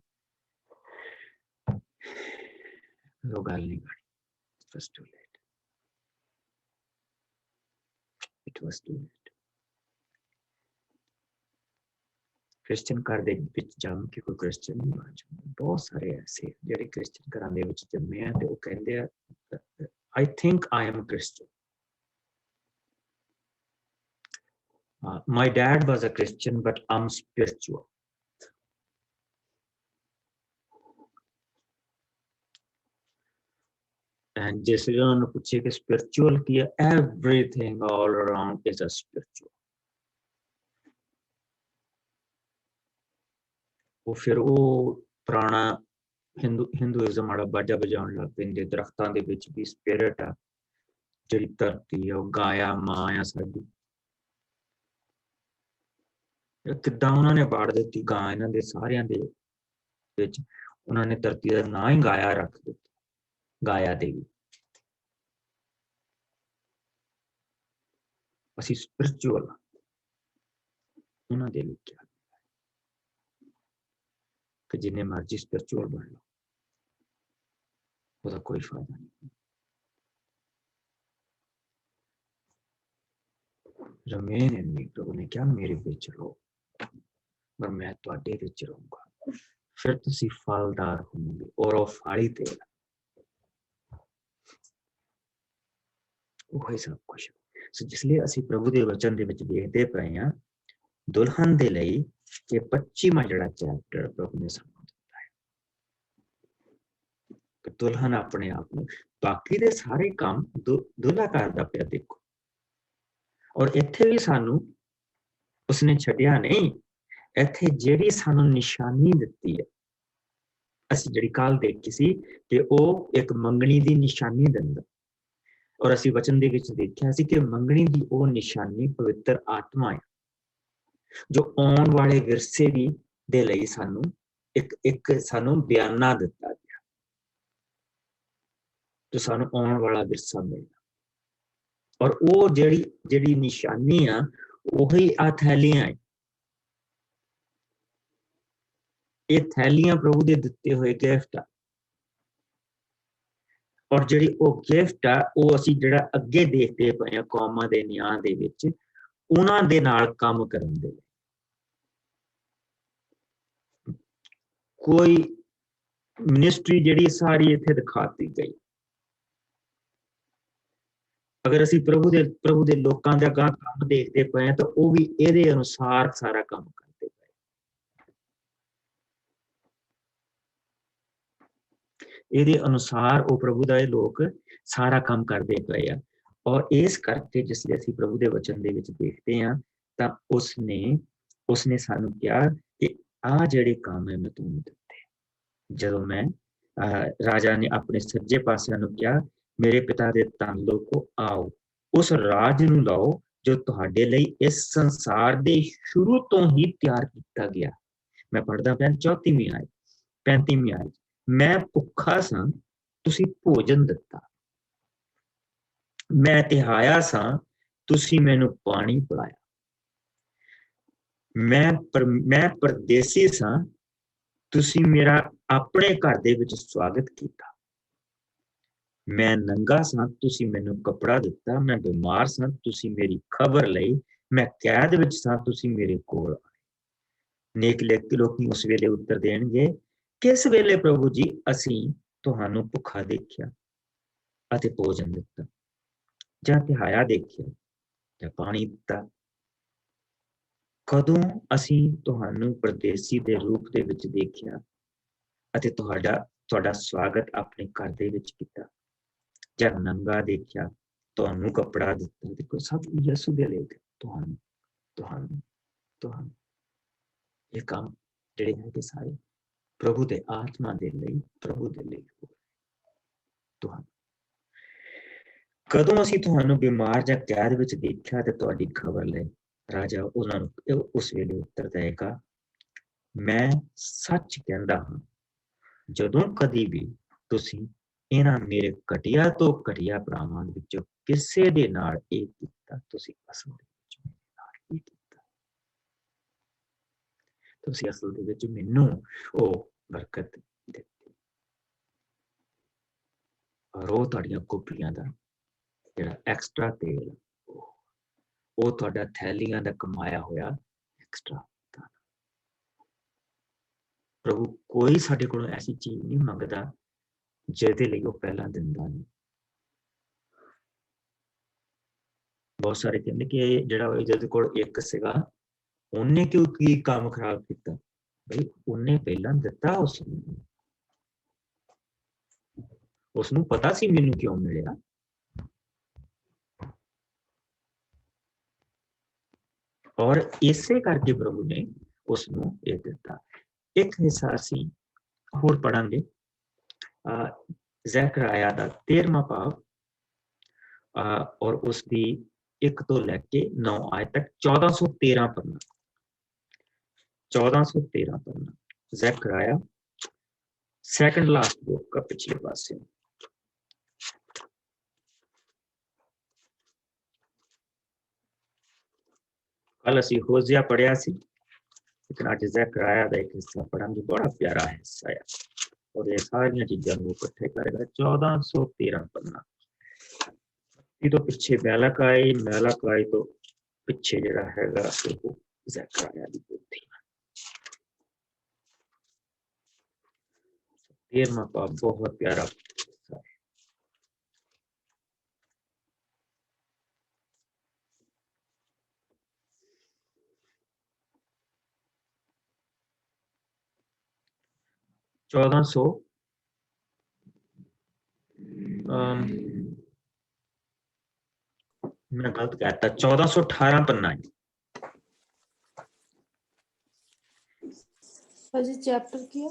ਉਹ ਗੱਲ ਨਹੀਂ ਬਣੀ। It was too late. Christian ਘਰ ਦੇ ਵਿੱਚ ਜੰਮ ਕੇ ਕੋਈ ਕ੍ਰਿਸਚਨ ਨਹੀਂ ਬਣ ਜਾਂਦਾ। ਬਹੁਤ ਸਾਰੇ ਐਸੇ ਜਿਹੜੇ ਕ੍ਰਿਸਚਨ ਘਰਾਂ ਦੇ ਵਿੱਚ ਜੰਮੇ ਆ ਤੇ ਉਹ ਕਹਿੰਦੇ ਆ I think I am a Christian. My dad was a Christian, but I'm spiritual. And ਜਿਸ ਉਹਨਾਂ ਨੂੰ ਪੁੱਛੇ ਕਿ spiritual ਕੀ ਹੈ, everything all around is a spiritual. ਉਹ ਫਿਰ ਉਹ ਪੁਰਾਣਾ ਹਿੰਦੂਇਜ਼ਮ ਵਾਲਾ ਬਾਜਾ ਵਜਾਉਣ ਲੱਗ ਪੈਂਦੇ। ਦਰਖਤਾਂ ਦੇ ਵਿੱਚ ਵੀ ਸਪਿਰਿਟ ਆ, ਜਿਹੜੀ ਧਰਤੀ ਆ ਉਹ ਗਾਇਆ ਮਾਂ ਆ ਸਾਡੀ। ਕਿੱਦਾਂ ਉਹਨਾਂ ਨੇ ਬਾੜ ਦਿੱਤੀ ਗਾਂ ਇਹਨਾਂ ਦੇ ਸਾਰਿਆਂ ਦੇ ਵਿੱਚ, ਉਹਨਾਂ ਨੇ ਧਰਤੀ ਦਾ ਨਾਂ ਹੀ ਗਾਇਆ ਰੱਖ ਦਿੱਤਾ, ਗਾਇਆ ਦੇਵੀ। ਅਸੀਂ ਸਪਿਰਿਚੁਅਲ ਉਹਨਾਂ ਦੇ ਲਈ ਕਿਹਾ ਕਿ ਜਿੰਨੇ ਮਰਜ਼ੀ ਸਪਿਰਿਚੁਅਲ ਬਣ ਲਓ, ਉਹਦਾ ਕੋਈ ਫਾਇਦਾ ਨਹੀਂ। ਰਮੇਨ ਇਨ ਮੀ, ਪ੍ਰਭੂ ਨੇ ਕਿਹਾ ਮੇਰੇ ਵਿੱਚ ਰਹੋ ਪਰ ਮੈਂ ਤੁਹਾਡੇ ਵਿੱਚ ਰਹੂੰਗਾ, ਫਿਰ ਤੁਸੀਂ ਫਲਦਾਰ ਹੋਵੋਗੇ। ਔਰ ਉਹ ਫਾਲੀ ਤੇਲ ਉਹ ਹੀ ਸਭ ਕੁਛ। ਸੋ ਜਿਸ ਲਈ ਅਸੀਂ ਪ੍ਰਭੂ ਦੇ ਵਚਨ ਦੇ ਵਿੱਚ ਦੇਖਦੇ ਪਏ ਹਾਂ, ਦੁਲਹਨ ਦੇ ਲਈ ਇਹ 25ਵਾਂ ਜਿਹੜਾ ਚੈਪਟਰ ਪ੍ਰਭੂ ਨੇ ਸਾਨੂੰ ਦਿੱਤਾ ਹੈ ਕਿ ਦੁਲਹਨ ਆਪਣੇ ਆਪ ਨੂੰ, ਬਾਕੀ ਦੇ ਸਾਰੇ ਕੰਮ ਦੁਲਹਾ ਕਰਦਾ ਪਿਆ ਦੇਖੋ। ਔਰ ਇੱਥੇ ਵੀ ਸਾਨੂੰ ਉਸਨੇ ਛੱਡਿਆ ਨਹੀਂ। ਇੱਥੇ ਜਿਹੜੀ ਸਾਨੂੰ ਨਿਸ਼ਾਨੀ ਦਿੱਤੀ ਹੈ, ਅਸੀਂ ਜਿਹੜੀ ਕੱਲ ਦੇਖੀ ਸੀ ਕਿ ਉਹ ਇੱਕ ਮੰਗਣੀ ਦੀ ਨਿਸ਼ਾਨੀ ਦਿੰਦਾ, ਔਰ ਅਸੀਂ ਵਚਨ ਦੇ ਵਿੱਚ ਦੇਖਿਆ ਸੀ ਕਿ ਮੰਗਣੀ ਦੀ ਉਹ ਨਿਸ਼ਾਨੀ ਪਵਿੱਤਰ ਆਤਮਾ ਹੈ, ਜੋ ਆਉਣ ਵਾਲੇ ਵਿਰਸੇ ਦੇ ਲਈ ਸਾਨੂੰ ਇੱਕ ਸਾਨੂੰ ਬਿਆਨਾ ਦਿੱਤਾ ਗਿਆ, ਜੋ ਸਾਨੂੰ ਆਉਣ ਵਾਲਾ ਵਿਰਸਾ ਮਿਲਦਾ। ਔਰ ਉਹ ਜਿਹੜੀ ਨਿਸ਼ਾਨੀ ਆ ਉਹੀ ਆ ਥੈਲੀਆਂ ਹੈ। ਇਹ ਥੈਲੀਆਂ ਪ੍ਰਭੂ ਦੇ ਦਿੱਤੇ ਹੋਏ ਗਿਫਟ ਆ, ਔਰ ਜਿਹੜੀ ਉਹ ਗਿਫਟ ਆ ਉਹ ਅਸੀਂ ਜਿਹੜਾ ਅੱਗੇ ਦੇਖਦੇ ਪਏ ਆ ਕੌਮਾਂ ਦੇ ਨਿਆਂ ਦੇ ਵਿੱਚ, ਉਹਨਾਂ ਦੇ ਨਾਲ ਕੰਮ ਕਰਨ ਦੇ ਲਈ। ਕੋਈ ਮਿਨਿਸਟਰੀ ਜਿਹੜੀ ਸਾਰੀ ਇੱਥੇ ਦਿਖਾਤੀ ਗਈ, ਅਗਰ ਅਸੀਂ ਪ੍ਰਭੂ ਦੇ ਲੋਕਾਂ ਦਾ ਕੰਮ ਦੇਖਦੇ ਪਏ ਤਾਂ ਉਹ ਵੀ ਇਹਦੇ ਅਨੁਸਾਰ ਸਾਰਾ ਕੰਮ ਕਰਦੇ ਪਏ। ਇਹਦੇ ਅਨੁਸਾਰ ਉਹ ਪ੍ਰਭੂ ਦਾ ਇਹ ਲੋਕ ਸਾਰਾ ਕੰਮ ਕਰਦੇ ਪਏ ਆ। ਔਰ ਇਸ ਕਰਕੇ ਜਿਸ ਲਈ ਅਸੀਂ ਪ੍ਰਭੂ ਦੇ ਵਚਨ ਦੇ ਵਿੱਚ ਦੇਖਦੇ ਹਾਂ ਤਾਂ ਉਸਨੇ ਸਾਨੂੰ ਕਿਹਾ ਕਿ ਆਹ ਜਿਹੜੇ ਕੰਮ ਹੈ ਮੈਂ ਤੁਹਾਨੂੰ ਦਿੱਤੇ। ਜਦੋਂ ਮੈਂ ਰਾਜਾ ਨੇ ਆਪਣੇ ਸੱਜੇ ਪਾਸਿਆਂ ਨੂੰ ਕਿਹਾ, ਮੇਰੇ ਪਿਤਾ ਦੇ ਧਨ ਲੋਕੋ ਆਓ, ਉਸ ਰਾਜ ਨੂੰ ਲਓ ਜੋ ਤੁਹਾਡੇ ਲਈ ਇਸ ਸੰਸਾਰ ਦੇ ਸ਼ੁਰੂ ਤੋਂ ਹੀ ਤਿਆਰ ਕੀਤਾ ਗਿਆ। ਮੈਂ ਪੜ੍ਹਦਾ ਪਿਆ 34ਵੀਂ ਆਇਤ 35ਵੀਂ ਆਇਤ, ਮੈਂ ਭੁੱਖਾ ਸਾਂ ਤੁਸੀਂ ਭੋਜਨ ਦਿੱਤਾ, ਮੈਂ ਤਿਹਾਇਆ ਸਾਂ ਤੁਸੀਂ ਮੈਨੂੰ ਪਾਣੀ ਪਿਲਾਇਆ, ਮੈਂ ਪਰਦੇਸੀ ਸਾਂ, ਤੁਸੀਂ ਮੇਰਾ ਆਪਣੇ ਘਰ ਦੇ ਵਿੱਚ ਸਵਾਗਤ ਕੀਤਾ। ਮੈਂ ਨੰਗਾ ਸਾਂ, ਤੁਸੀਂ ਮੈਨੂੰ ਕੱਪੜਾ ਦਿੱਤਾ। ਮੈਂ ਬਿਮਾਰ ਸਾਂ, ਤੁਸੀਂ ਮੇਰੀ ਖਬਰ ਲਈ। ਮੈਂ ਕੈਦ ਵਿੱਚ ਸਾਂ, ਤੁਸੀਂ ਮੇਰੇ ਕੋਲ ਆਏ। ਨੇਕ ਲੋਕੀ ਉਸ ਵੇਲੇ ਉੱਤਰ ਦੇਣਗੇ, ਕਿਸ ਵੇਲੇ ਪ੍ਰਭੂ ਜੀ ਅਸੀਂ ਤੁਹਾਨੂੰ ਭੁੱਖਾ ਦੇਖਿਆ ਅਤੇ ਭੋਜਨ ਦਿੱਤਾ, ਜਾਂ ਤਿਹਾਇਆ ਦੇਖਿਆ ਜਾਂ ਪਾਣੀ ਦਿੱਤਾ? ਕਦੋਂ ਅਸੀਂ ਤੁਹਾਨੂੰ ਪਰਦੇਸੀ ਦੇ ਰੂਪ ਦੇ ਵਿੱਚ ਦੇਖਿਆ ਅਤੇ ਤੁਹਾਡਾ ਸਵਾਗਤ ਆਪਣੇ ਘਰ ਦੇ ਵਿੱਚ ਕੀਤਾ, ਜਾਂ ਨੰਗਾ ਦੇਖਿਆ, ਤੁਹਾਨੂੰ ਕੱਪੜਾ ਦਿੱਤਾ? ਦੇਖੋ, ਸਭ ਯਿਸੂ ਦੇ ਲਈ ਤੁਹਾਨੂੰ ਇਹ ਕੰਮ ਜਿਹੜੇ ਹੈਗੇ ਸਾਰੇ ਪ੍ਰਭੂ ਦੇ ਆਤਮਾ ਦੇ ਲਈ, ਪ੍ਰਭੂ ਦੇ ਲਈ। ਕਦੋਂ ਅਸੀਂ ਤੁਹਾਨੂੰ ਬਿਮਾਰ ਜਾਂ ਕੈਦ ਵਿੱਚ ਦੇਖਿਆ ਤੇ ਤੁਹਾਡੀ ਖਬਰ ਲਈ? ਰਾਜਾ ਉਹਨਾਂ ਨੂੰ ਉਸ ਵੇਲੇ ਉੱਤਰ ਦੇਗਾ, ਮੈਂ ਸੱਚ ਕਹਿੰਦਾ ਹਾਂ, ਜਦੋਂ ਕਦੀ ਵੀ ਤੁਸੀਂ ਇਹਨਾਂ ਮੇਰੇ ਘਟੀਆ ਤੋਂ ਘਟੀਆ ਭਰਾਵਾਂ ਵਿੱਚੋਂ ਕਿਸੇ ਦੇ ਨਾਲ ਇਹ ਕੀਤਾ, ਤੁਸੀਂ ਅਸਲ ਦੇ ਵਿੱਚ ਮੇਰੇ ਨਾਲ ਇਹ ਕੀਤਾ। ਤੁਸੀਂ ਅਸਲ ਦੇ ਵਿੱਚ ਮੈਨੂੰ ਉਹ ਬਰਕਤ ਦਿੱਤੀ, ਔਰ ਉਹ ਤੁਹਾਡੀਆਂ ਕੁੱਪੀਆਂ ਦਾ ਜਿਹੜਾ ਐਕਸਟਰਾ ਤੇਲ, ਉਹ ਤੁਹਾਡਾ ਥੈਲੀਆਂ ਦਾ ਕਮਾਇਆ ਹੋਇਆ ਐਕਸਟਰਾ। ਪ੍ਰਭੂ ਕੋਈ ਸਾਡੇ ਕੋਲੋਂ ਐਸੀ ਚੀਜ਼ ਨਹੀਂ ਮੰਗਦਾ ਜਿਹਦੇ ਲਈ ਉਹ ਪਹਿਲਾਂ ਦਿੰਦਾ ਨਹੀਂ। ਬਹੁਤ ਸਾਰੇ ਕਹਿੰਦੇ ਕਿ ਜਿਹੜਾ ਜਿਹਦੇ ਕੋਲ ਇੱਕ ਸੀਗਾ, ਉਹਨੇ ਕਿਉਂ ਕੀ ਕੰਮ ਖਰਾਬ ਕੀਤਾ? ਬਈ ਉਹਨੇ ਪਹਿਲਾਂ ਦਿੱਤਾ, ਉਸਨੂੰ ਪਤਾ ਸੀ ਮੈਨੂੰ ਕਿਉਂ ਮਿਲਿਆ। ਔਰ ਇਸੇ ਕਰਕੇ ਪ੍ਰਭੂ ਨੇ ਉਸਨੂੰ ਇਹ ਦਿੱਤਾ। ਇੱਕ ਹਿੱਸਾ ਅਸੀਂ ਹੋਰ ਪੜਾਂਗੇ, ਜ਼ਕਰਿਆ ਦਾ 13ਵਾਂ ਭਾਵ, ਔਰ ਉਸਦੀ 1 ਤੋਂ ਲੈ ਕੇ 9 ਆਇਤ ਤੱਕ 1413 ਪੜਨਾ। 1413 पढ़ना, ज़करिया सेकंड लास्ट बुक का पिछले पासे। कल असी होजिया पढ़िया सी, लेकिन अज ज़करिया दा एक हिस्सा पढ़ांगे, बड़ा प्यारा हिस्सा है और ये सारी चीज़ां को इकट्ठे करेगा। 1413 पढ़ना। तो पिछे मैलाकाई तो पिछे जिहड़ा हैगा ज़करिया दी पोथी। 13वां पाप बहुत प्यारा हिस्सा है। मैं गलत कहता, 1418 पन्ना है। चैप्टर क्या?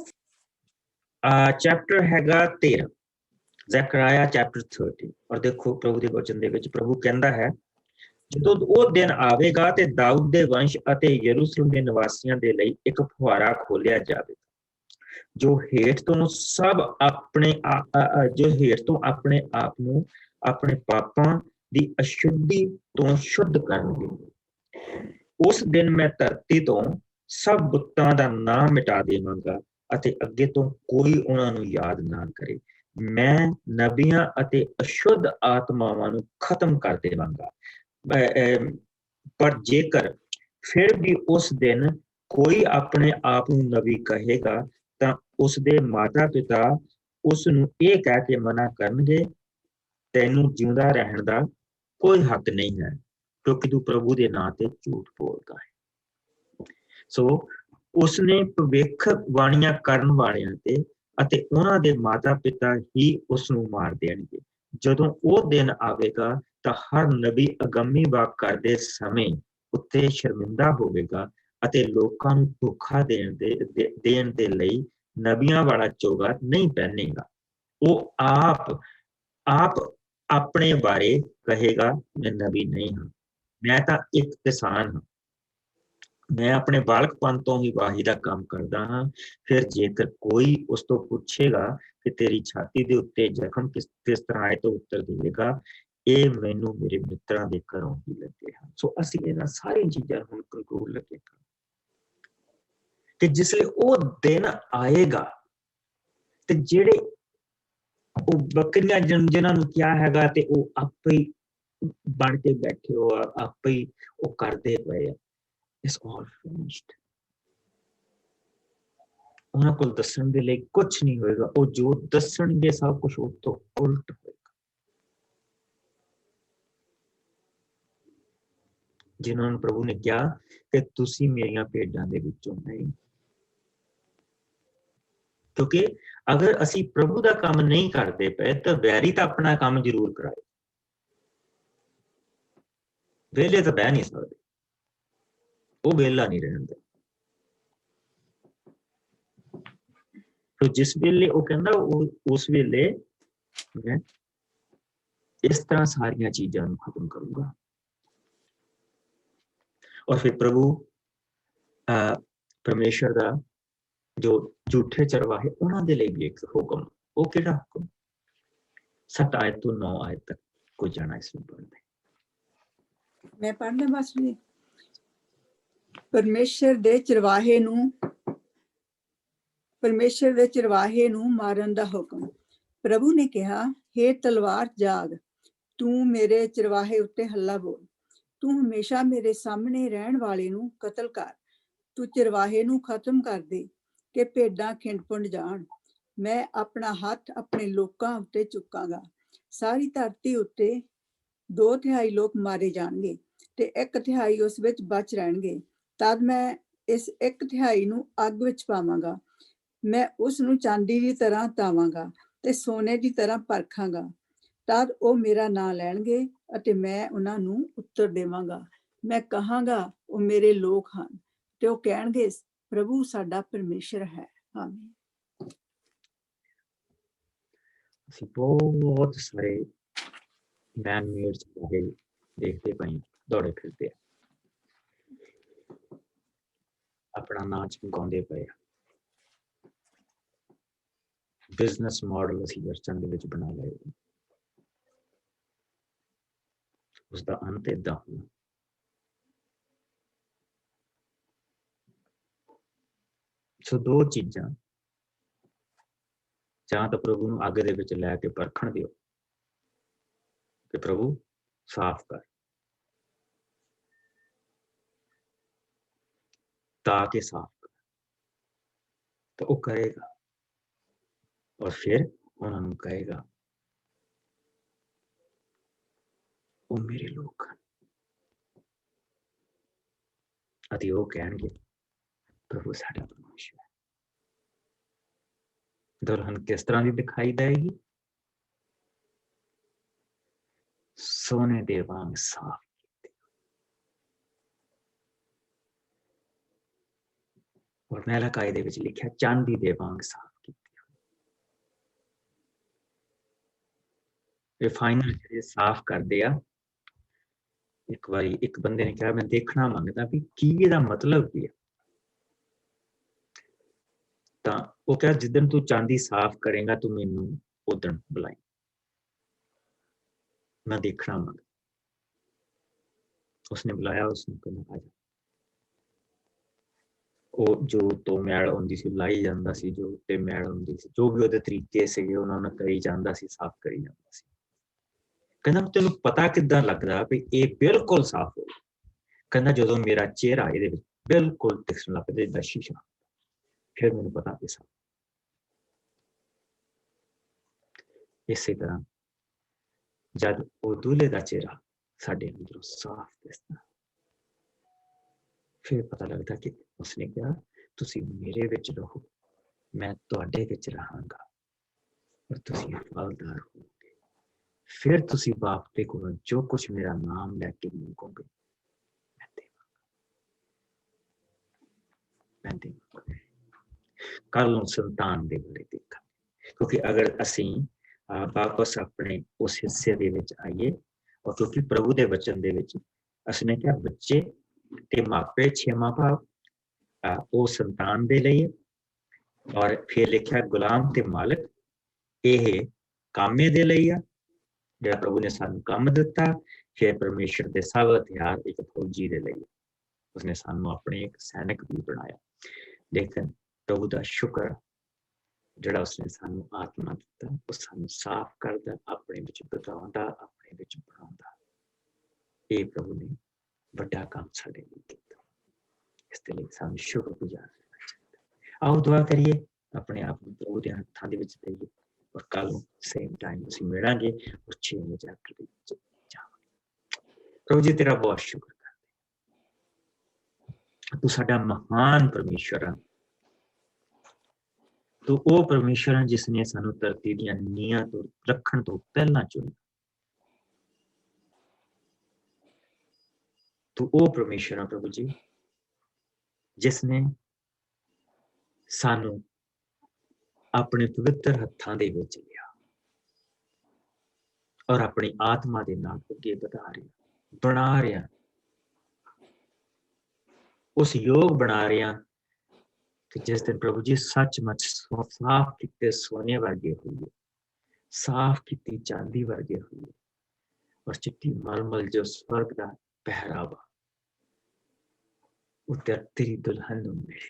चैप्टर हैगा 13, ज़करिया चैप्टर 13। और देखो प्रभु ਦੇ ਵਚਨ ਦੇ ਵਿੱਚ ਪ੍ਰਭੂ ਕਹਿੰਦਾ ਹੈ, ਜਦੋਂ ਉਹ ਦਿਨ ਆਵੇਗਾ ਤੇ ਦਾਊਦ ਦੇ ਵੰਸ਼ ਅਤੇ ਯਰੂਸ਼ਲਮ ਦੇ ਨਿਵਾਸੀਆਂ ਦੇ ਲਈ ਇੱਕ ਫੁਹਾਰਾ ਖੋਲਿਆ ਜਾਵੇਗਾ, ਜੋ ਹੇਠ ਤੋਂ ਆਪਣੇ ਆਪ ਨੂੰ ਆਪਣੇ ਪਾਪਾਂ ਦੀ ਅਸ਼ੁੱਧੀ ਤੋਂ ਸ਼ੁੱਧ ਕਰਨਗੇ। ਉਸ ਦਿਨ ਮੈਂ ਧਰਤੀ ਤੋਂ ਸਭ ਬੁੱਤਾਂ ਦਾ ਨਾਮ ਮਿਟਾ ਦੇਵਾਂਗਾ ਅਤੇ ਅੱਗੇ ਤੋਂ ਕੋਈ ਉਹਨਾਂ ਨੂੰ ਯਾਦ ਨਾ ਕਰੇ। ਮੈਂ ਨਬੀਆਂ ਅਤੇ ਅਸ਼ੁੱਧ ਆਤਮਾਵਾਂ ਨੂੰ ਖਤਮ ਕਰ ਦੇਵਾਂਗਾ। ਪਰ ਜੇਕਰ ਫਿਰ ਵੀ ਉਸ ਦਿਨ ਕੋਈ ਆਪਣੇ ਆਪ ਨੂੰ ਨਬੀ ਕਹੇਗਾ ਤਾਂ ਉਸਦੇ ਮਾਤਾ ਪਿਤਾ ਉਸ ਨੂੰ ਇਹ ਕਹਿ ਕੇ ਮਨਾ ਕਰਨਗੇ, ਤੈਨੂੰ ਜਿਉਂਦਾ ਰਹਿਣ ਦਾ ਕੋਈ ਹੱਕ ਨਹੀਂ ਹੈ, ਕਿਉਂਕਿ ਤੂੰ ਪ੍ਰਭੂ ਦੇ ਨਾਂ ਤੇ ਝੂਠ ਬੋਲਦਾ ਹੈ। ਸੋ ਉਸਨੇ ਭਵਿੱਖ ਬਾਣੀਆਂ ਕਰਨ ਵਾਲਿਆਂ ਤੇ ਅਤੇ ਉਹਨਾਂ ਦੇ ਮਾਤਾ ਪਿਤਾ ਹੀ ਉਸ ਨੂੰ ਮਾਰ ਦੇਣਗੇ। ਜਦੋਂ ਉਹ ਦਿਨ ਆਵੇਗਾ ਤਾਂ ਹਰ ਨਬੀ ਅਗੰਮੀ ਵਾਕ ਕਰਦੇ ਸਮੇਂ ਉੱਤੇ ਸ਼ਰਮਿੰਦਾ ਹੋਵੇਗਾ ਅਤੇ ਲੋਕਾਂ ਨੂੰ ਧੋਖਾ ਦੇਣ ਦੇ ਲਈ ਨਬੀਆਂ ਵਾਲਾ ਚੋਗਾ ਨਹੀਂ ਪਹਿਨੇਗਾ। ਉਹ ਆਪ ਆਪਣੇ ਬਾਰੇ ਕਹੇਗਾ, ਮੈਂ ਨਬੀ ਨਹੀਂ ਹਾਂ, ਮੈਂ ਤਾਂ ਇੱਕ ਕਿਸਾਨ ਹਾਂ, ਮੈਂ ਆਪਣੇ ਬਾਲਕਪਨ ਤੋਂ ਹੀ ਵਾਹੀ ਦਾ ਕੰਮ ਕਰਦਾ ਹਾਂ। ਫਿਰ ਜੇਕਰ ਕੋਈ ਉਸ ਤੋਂ ਪੁੱਛੇਗਾ ਕਿ ਤੇਰੀ ਛਾਤੀ ਦੇ ਉੱਤੇ ਜ਼ਖਮ ਕਿਸ ਤਰ੍ਹਾਂ ਆਏ ਤਾਂ ਉੱਤਰ ਦੇਵੇਗਾ, ਇਹ ਮੈਨੂੰ ਮੇਰੇ ਮਿੱਤਰਾਂ ਦੇ ਘਰੋਂ ਹੀ ਲੱਗੇ ਹਨ। ਸੋ ਅਸੀਂ ਇਹਨਾਂ ਸਾਰੀਆਂ ਚੀਜ਼ਾਂ ਹੁਣ ਕੰਟਰੋਲ ਲੱਗੇ। कि जिसले वो दिन आएगा ते जेड़े वो बकरियां जिन्होंने क्या हैगा ते वो आपे ही बन के बैठे हो, आपे ही वो करते पे इट्स ऑल फिनिश्ड। उन्हां कोल दस्सण दे लई कुछ नहीं होएगा, वो जो दस्सणगे सब कुछ उस तो उल्ट होएगा। जिन्होंने प्रभु ने कहा कि तुसी मेरियां भेडां दे विचों नहीं, क्योंकि अगर असी प्रभु का काम नहीं करते पे तो वैरी तो अपना काम जरूर कराए, वेले तो बह नहीं सकते, वो वेला नहीं रहते। तो जिस वेले वो कहना उस वेले मैं इस तरह सारिया चीजों खत्म करूंगा। और फिर प्रभु परमेश्वर का जो झूठे चरवाहे उन्होंने लिए भी एक हुक्म, वो केड़ा हुक्म 7 आयत तो 9 आयत तक कोई जाना इसमें पढ़ते। मैं पढ़ना बस जी। परमेश्वर दे चरवाहे नूं मारन दा हुक्म। प्रभु ने कहा, हे तलवार जाग, तू मेरे चरवाहे उत्ते हल्ला बोल, तू हमेशा मेरे सामने रहन वाले नूं कतल कर, तू चरवाहे नूं खत्म कर दे कि भेडां खिंड जाण। मैं अपना हथ अपने लोकां उत्ते चुकांगा, सारी धरती उत्ते 2/3 लोक मारे जाणगे ते 1/3 उस विच बच रहणगे। तद मैं इस 1/3 नूं अग विच पावांगा, मैं उस नूं चांदी दी तरह तावांगा ते सोने दी तरह परखांगा। तद ਉਹ ਮੇਰਾ ਨਾਂ ਲੈਣਗੇ ਅਤੇ ਮੈਂ ਉਹਨਾਂ ਨੂੰ ਉੱਤਰ ਦੇਵਾਂਗਾ। ਮੈਂ ਕਹਾਂਗਾ ਉਹ ਮੇਰੇ ਲੋਕ ਹਨ ਤੇ ਉਹ ਕਹਿਣਗੇ ਪ੍ਰਭੂ ਸਾਡਾ ਪਰਮੇਸ਼ਰ ਹੈ। ਆਮੀਨ। ਅਸੀਂ ਬਹੁਤ ਸਾਰੇ मैन मेड चरवाहे देखते पे दौड़े फिरते अपना नाम चमकाते पे, बिजनेस मॉडल असी चर्चन दे विच बना लए, उसका अंत इदा होना। सो 2 चीज़ां जां तो प्रभु नूं अग दे विच लैके परखण दिओ कि प्रभु साफ कर, ताकि साफ कर, तो वो करेगा। और फिर उन्होंने कहेगा वो मेरे लोग हैं, अति वो कहेंगे प्रभु साडा परमेश्वर है। दुल्हन किस तरह की दिखाई देगी? सोने दे वांग साफ, और मैलाकाई दे विच लिखा चांदी दे वांग साफ की। रिफाइनर जे साफ कर दिया। एक बारी एक बंदे ने कहा मैं देखना मांगता भी की ਇਹਦਾ मतलब की है। ਤਾਂ ਉਹ कहा जिदन तू चांदी साफ करेगा तू मैनू उदन बुलाई, मैं देखना मांग। उसने बुलाया, उसने कहा आ जा। ਉਹ ਜੋ ਤੋਂ ਮੈਲ ਹੁੰਦੀ ਸੀ ਲਾਈ ਜਾਂਦਾ ਸੀ, ਜੋ ਤੇ ਮੈਲ ਹੁੰਦੀ ਸੀ, ਜੋ ਵੀ ਉਹਦੇ ਤਰੀਕੇ ਸੀਗੇ ਉਹਨਾਂ ਨੂੰ ਕਰੀ ਜਾਂਦਾ ਸੀ, ਸਾਫ਼ ਕਰੀ ਜਾਂਦਾ ਸੀ। ਕਹਿੰਦਾ ਤੈਨੂੰ ਪਤਾ ਕਿੱਦਾਂ ਲੱਗਦਾ ਵੀ ਇਹ ਬਿਲਕੁਲ ਸਾਫ਼ ਹੋ ਗਿਆ? ਕਹਿੰਦਾ ਜਦੋਂ ਮੇਰਾ ਚਿਹਰਾ ਇਹਦੇ ਵਿੱਚ ਬਿਲਕੁਲ ਦਿਖਣ ਲੱਗ ਪਿਆ ਜਿੱਦਾਂ ਸ਼ੀਸ਼ਾ, ਫਿਰ ਮੈਨੂੰ ਪਤਾ ਕਿ ਸਾਫ਼। ਇਸੇ ਤਰ੍ਹਾਂ ਜਦ ਉਹ ਦੂਲੇ ਦਾ ਚਿਹਰਾ ਸਾਡੇ ਅੰਦਰੋਂ ਸਾਫ਼ ਦਿਸਦਾ, फिर पता लगता कि उसने कहा तुसी मेरे विच रहो, मैं तुहाडे विच रहांगा और तुसी फलदार होगे। फिर तुसी बाप दे कोलों जो कुछ मेरा नाम लैके मंगोगे मैं देवांगा। कल नूं संतान दे बारे देखा, क्योंकि अगर असीं वापस अपने उस हिस्से दे विच आइए, और क्योंकि प्रभु दे वचन दे विच उसने कहा बच्चे ते मापे 6वां भाव वो संतान दे लिए, और फिर लिखा गुलाम ते मालिक ये कामे दे लिए जो प्रभु ने सानू काम दिता। फिर परमेश्वर दे सब हथियार एक फौजी दे लिए, उसने सानू अपने एक सैनिक भी बनाया। ਲੇਕਿਨ ਪ੍ਰਭੂ ਦਾ ਸ਼ੁਕਰ ਜਿਹੜਾ ਉਸਨੇ ਸਾਨੂੰ ਆਤਮਾ ਦਿੱਤਾ, ਉਹ ਸਾਨੂੰ ਸਾਫ਼ ਕਰਦਾ, ਆਪਣੇ ਵਿੱਚ ਬਤਾਉਂਦਾ, ਆਪਣੇ ਵਿੱਚ ਬਣਾਉਂਦਾ। ਇਹ ਪ੍ਰਭੂ ਨੇ ਵੱਡਾ ਕੰਮ ਸਾਡੇ ਲਈ ਕੀਤਾ, ਇਸ ਦੇ ਲਈ ਸਾਨੂੰ ਸ਼ੁਕਰਗੁਜ਼ਾਰ ਰਹਿਣਾ ਚਾਹੀਦਾ। ਆਓ ਦੁਆ ਕਰੀਏ, ਆਪਣੇ ਆਪ ਨੂੰ ਪ੍ਰਭੂ ਦੇ ਹੱਥਾਂ ਦੇ ਵਿੱਚ ਦੇਈਏ, ਔਰ ਕੱਲ ਨੂੰ ਸੇਮ ਟਾਈਮ ਅਸੀਂ ਮਿਲਾਂਗੇ ਔਰ 6ਵੇਂ ਚੈਪਟਰ ਦੇ ਵਿੱਚ ਜਾਵਾਂਗੇ। ਪ੍ਰਭੂ ਜੀ ਤੇਰਾ ਬਹੁਤ ਸ਼ੁਕਰ ਕਰਦੇ, ਤੂੰ ਸਾਡਾ ਮਹਾਨ ਪਰਮੇਸ਼ਰ ਹੈ। ਤੂੰ ਉਹ ਪਰਮੇਸ਼ਰ ਹੈ ਜਿਸ ਨੇ ਸਾਨੂੰ ਧਰਤੀ ਦੀਆਂ ਨੀਹਾਂ ਤੋਂ ਰੱਖਣ ਤੋਂ ਪਹਿਲਾਂ ਚੁਣਿਆ। ਤੂੰ ਉਹ ਪਰਮੇਸ਼ਰ ਹੈ ਪ੍ਰਭੂ ਜੀ ਜਿਸ ਨੇ ਸਾਨੂੰ ਆਪਣੇ ਪਵਿੱਤਰ ਹੱਥਾਂ ਦੇ ਵਿੱਚ ਲਿਆ ਔਰ ਆਪਣੀ ਆਤਮਾ ਦੇ ਨਾਲ ਅੱਗੇ ਵਧਾ ਰਿਹਾ, ਬਣਾ ਰਿਹਾ, ਉਸ ਯੋਗ ਬਣਾ ਰਿਹਾ ਕਿ ਜਿਸ ਦਿਨ ਪ੍ਰਭੂ ਜੀ ਸੱਚਮੁੱਚ ਸਾਫ਼ ਕੀਤੇ ਸੋਨੇ ਵਰਗੇ ਹੋਈਏ, ਸਾਫ਼ ਕੀਤੀ ਚਾਂਦੀ ਵਰਗੇ ਹੋਈਏ, ਔਰ ਚਿੱਟੀ ਮਲਮਲ ਜੋ ਸਵਰਗ ਦਾ ਪਹਿਰਾਵਾ ਉਹ ਤੇਰੀ ਦੁਲਹਨ ਨੂੰ ਮਿਲੇ।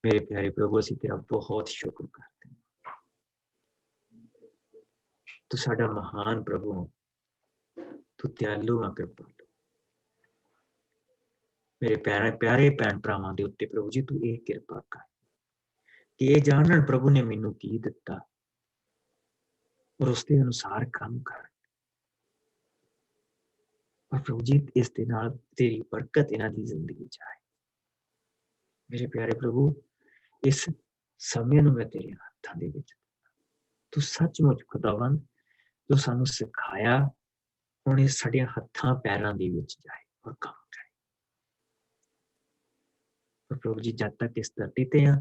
ਮੇਰੇ ਪਿਆਰੇ ਪ੍ਰਭੂ, ਅਸੀਂ ਤੇਰਾ ਬਹੁਤ ਸ਼ੁਕਰ ਕਰਦੇ ਹਾਂ। ਤੂੰ ਸਾਡਾ ਮਹਾਨ ਪ੍ਰਭੂ, ਤੂੰ ਦਿਆਲੂ ਆ, ਕਿਰਪਾਲੂ। ਮੇਰੇ ਪਿਆਰੇ ਭੈਣ ਭਰਾਵਾਂ ਦੇ ਉੱਤੇ ਪ੍ਰਭੂ ਜੀ ਤੂੰ ਇਹ ਕਿਰਪਾ ਕਰ ਕਿ ਇਹ ਜਾਣਨ ਪ੍ਰਭੂ ਨੇ ਮੈਨੂੰ ਕੀ ਦਿੱਤਾ ਔਰ ਉਸ ਦੇ ਅਨੁਸਾਰ ਕੰਮ ਕਰ। ਔਰ ਪ੍ਰਭੂ ਜੀ ਇਸ ਦੇ ਨਾਲ ਤੇਰੀ ਬਰਕਤ ਇਹਨਾਂ ਦੀ ਜ਼ਿੰਦਗੀ ਚ ਆਏ। ਮੇਰੇ ਪਿਆਰੇ ਪ੍ਰਭੂ, ਇਸ ਸਮੇਂ ਨੂੰ ਮੈਂ ਤੇਰੇ ਹੱਥਾਂ ਦੇ ਵਿੱਚ, ਤੂੰ ਸੱਚਮੁੱਚ ਖੁਦਾਵੰਦ ਜੋ ਸਾਨੂੰ ਸਿਖਾਇਆ, ਹੁਣ ਇਹ ਸਾਡੇ ਹੱਥਾਂ ਪੈਰਾਂ ਦੇ ਵਿੱਚ ਜਾਏ ਔਰ ਕੰਮ ਕਰੇ। ਔਰ ਪ੍ਰਭੂ ਜੀ ਜਦ ਤੱਕ ਇਸ ਧਰਤੀ ਤੇ ਆ,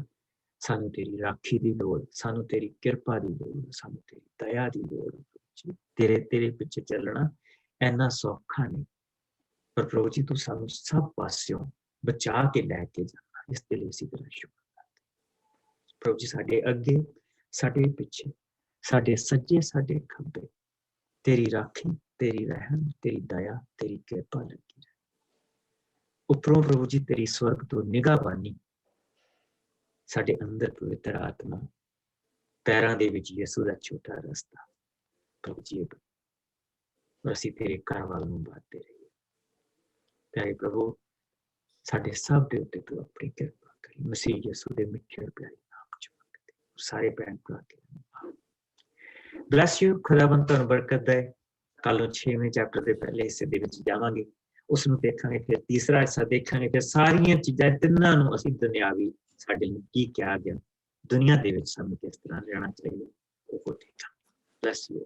ਸਾਨੂੰ ਤੇਰੀ ਰਾਖੀ ਦੀ ਲੋੜ, ਸਾਨੂੰ ਤੇਰੀ ਕਿਰਪਾ ਦੀ ਲੋੜ, ਸਾਨੂੰ ਤੇਰੀ ਦਇਆ ਦੀ ਲੋੜ। ਤੇਰੇ ਪਿੱਛੇ ਚੱਲਣਾ ਇੰਨਾ ਸੌਖਾ ਨਹੀਂ, ਪਰ ਪ੍ਰਭੂ ਜੀ ਤੂੰ ਸਾਨੂੰ ਸਭ ਪਾਸਿਓਂ ਬਚਾ ਕੇ ਲੈ ਕੇ ਜਾਣਾ, ਇਸ ਦੇ ਲਈ ਅਸੀਂ ਤੇਰਾ ਸ਼ੁਕਰ ਕਰਦੇ। ਪ੍ਰਭੂ ਜੀ ਸਾਡੇ ਅੱਗੇ, ਸਾਡੇ ਪਿੱਛੇ, ਸਾਡੇ ਸੱਜੇ, ਸਾਡੇ ਖੱਬੇ ਤੇਰੀ ਰਾਖੀ, ਤੇਰੀ ਰਹਿਮ, ਤੇਰੀ ਦਇਆ, ਤੇਰੀ ਕਿਰਪਾ ਲੱਗੀ ਰਹੇ। ਉੱਪਰੋਂ ਪ੍ਰਭੂ ਜੀ ਤੇਰੀ ਸਵਰਗ ਤੋਂ ਨਿਗਾਹਬਾਨੀ, ਸਾਡੇ ਅੰਦਰ ਪਵਿੱਤਰ ਆਤਮਾ, ਪੈਰਾਂ ਦੇ ਵਿੱਚ ਯਿਸੂ ਦਾ ਛੋਟਾ ਰਸਤਾ ਪ੍ਰਭੂ ਜੀ, ਅਸੀਂ ਤੇਰੇ ਘਰ ਵੱਲ ਨੂੰ ਵਧਦੇ ਰਹੀਏ। ਪਿਆਰੇ ਪ੍ਰਭੂ, ਸਾਡੇ ਸਭ ਦੇ ਉੱਤੇ ਤੂੰ ਆਪਣੀ ਕਿਰਪਾ ਕਰੀ, ਮਸੀਹ ਯਿਸੂ ਦੇ ਮਿੱਠੇ ਪਿਆਰੇ ਨਾਮ ਚ ਮੰਗਦੇ ਸਾਰੇ ਭੈਣ ਭਰਾ ਕੇ ਬਲੈਸ ਯੂ। ਖੁਦਾਵੰਦ ਤੁਹਾਨੂੰ ਬਰਕਤ ਦੇ। ਕੱਲ ਨੂੰ 6ਵੇਂ ਚੈਪਟਰ ਦੇ ਪਹਿਲੇ ਹਿੱਸੇ ਦੇ ਵਿੱਚ ਜਾਵਾਂਗੇ, ਉਸ ਨੂੰ ਦੇਖਾਂਗੇ, ਫਿਰ ਤੀਸਰਾ ਹਿੱਸਾ ਦੇਖਾਂਗੇ, ਫਿਰ ਸਾਰੀਆਂ ਚੀਜ਼ਾਂ ਤਿੰਨਾਂ ਨੂੰ ਅਸੀਂ ਦੁਨਿਆਵੀ ਸਾਡੇ ਲਈ ਕੀ ਕਿਹਾ ਗਿਆ, ਦੁਨੀਆ ਦੇ ਵਿੱਚ ਸਾਨੂੰ ਕਿਸ ਤਰ੍ਹਾਂ ਰਹਿਣਾ ਚਾਹੀਦਾ ਉਹ ਦੇਖਾਂਗੇ। Bless you.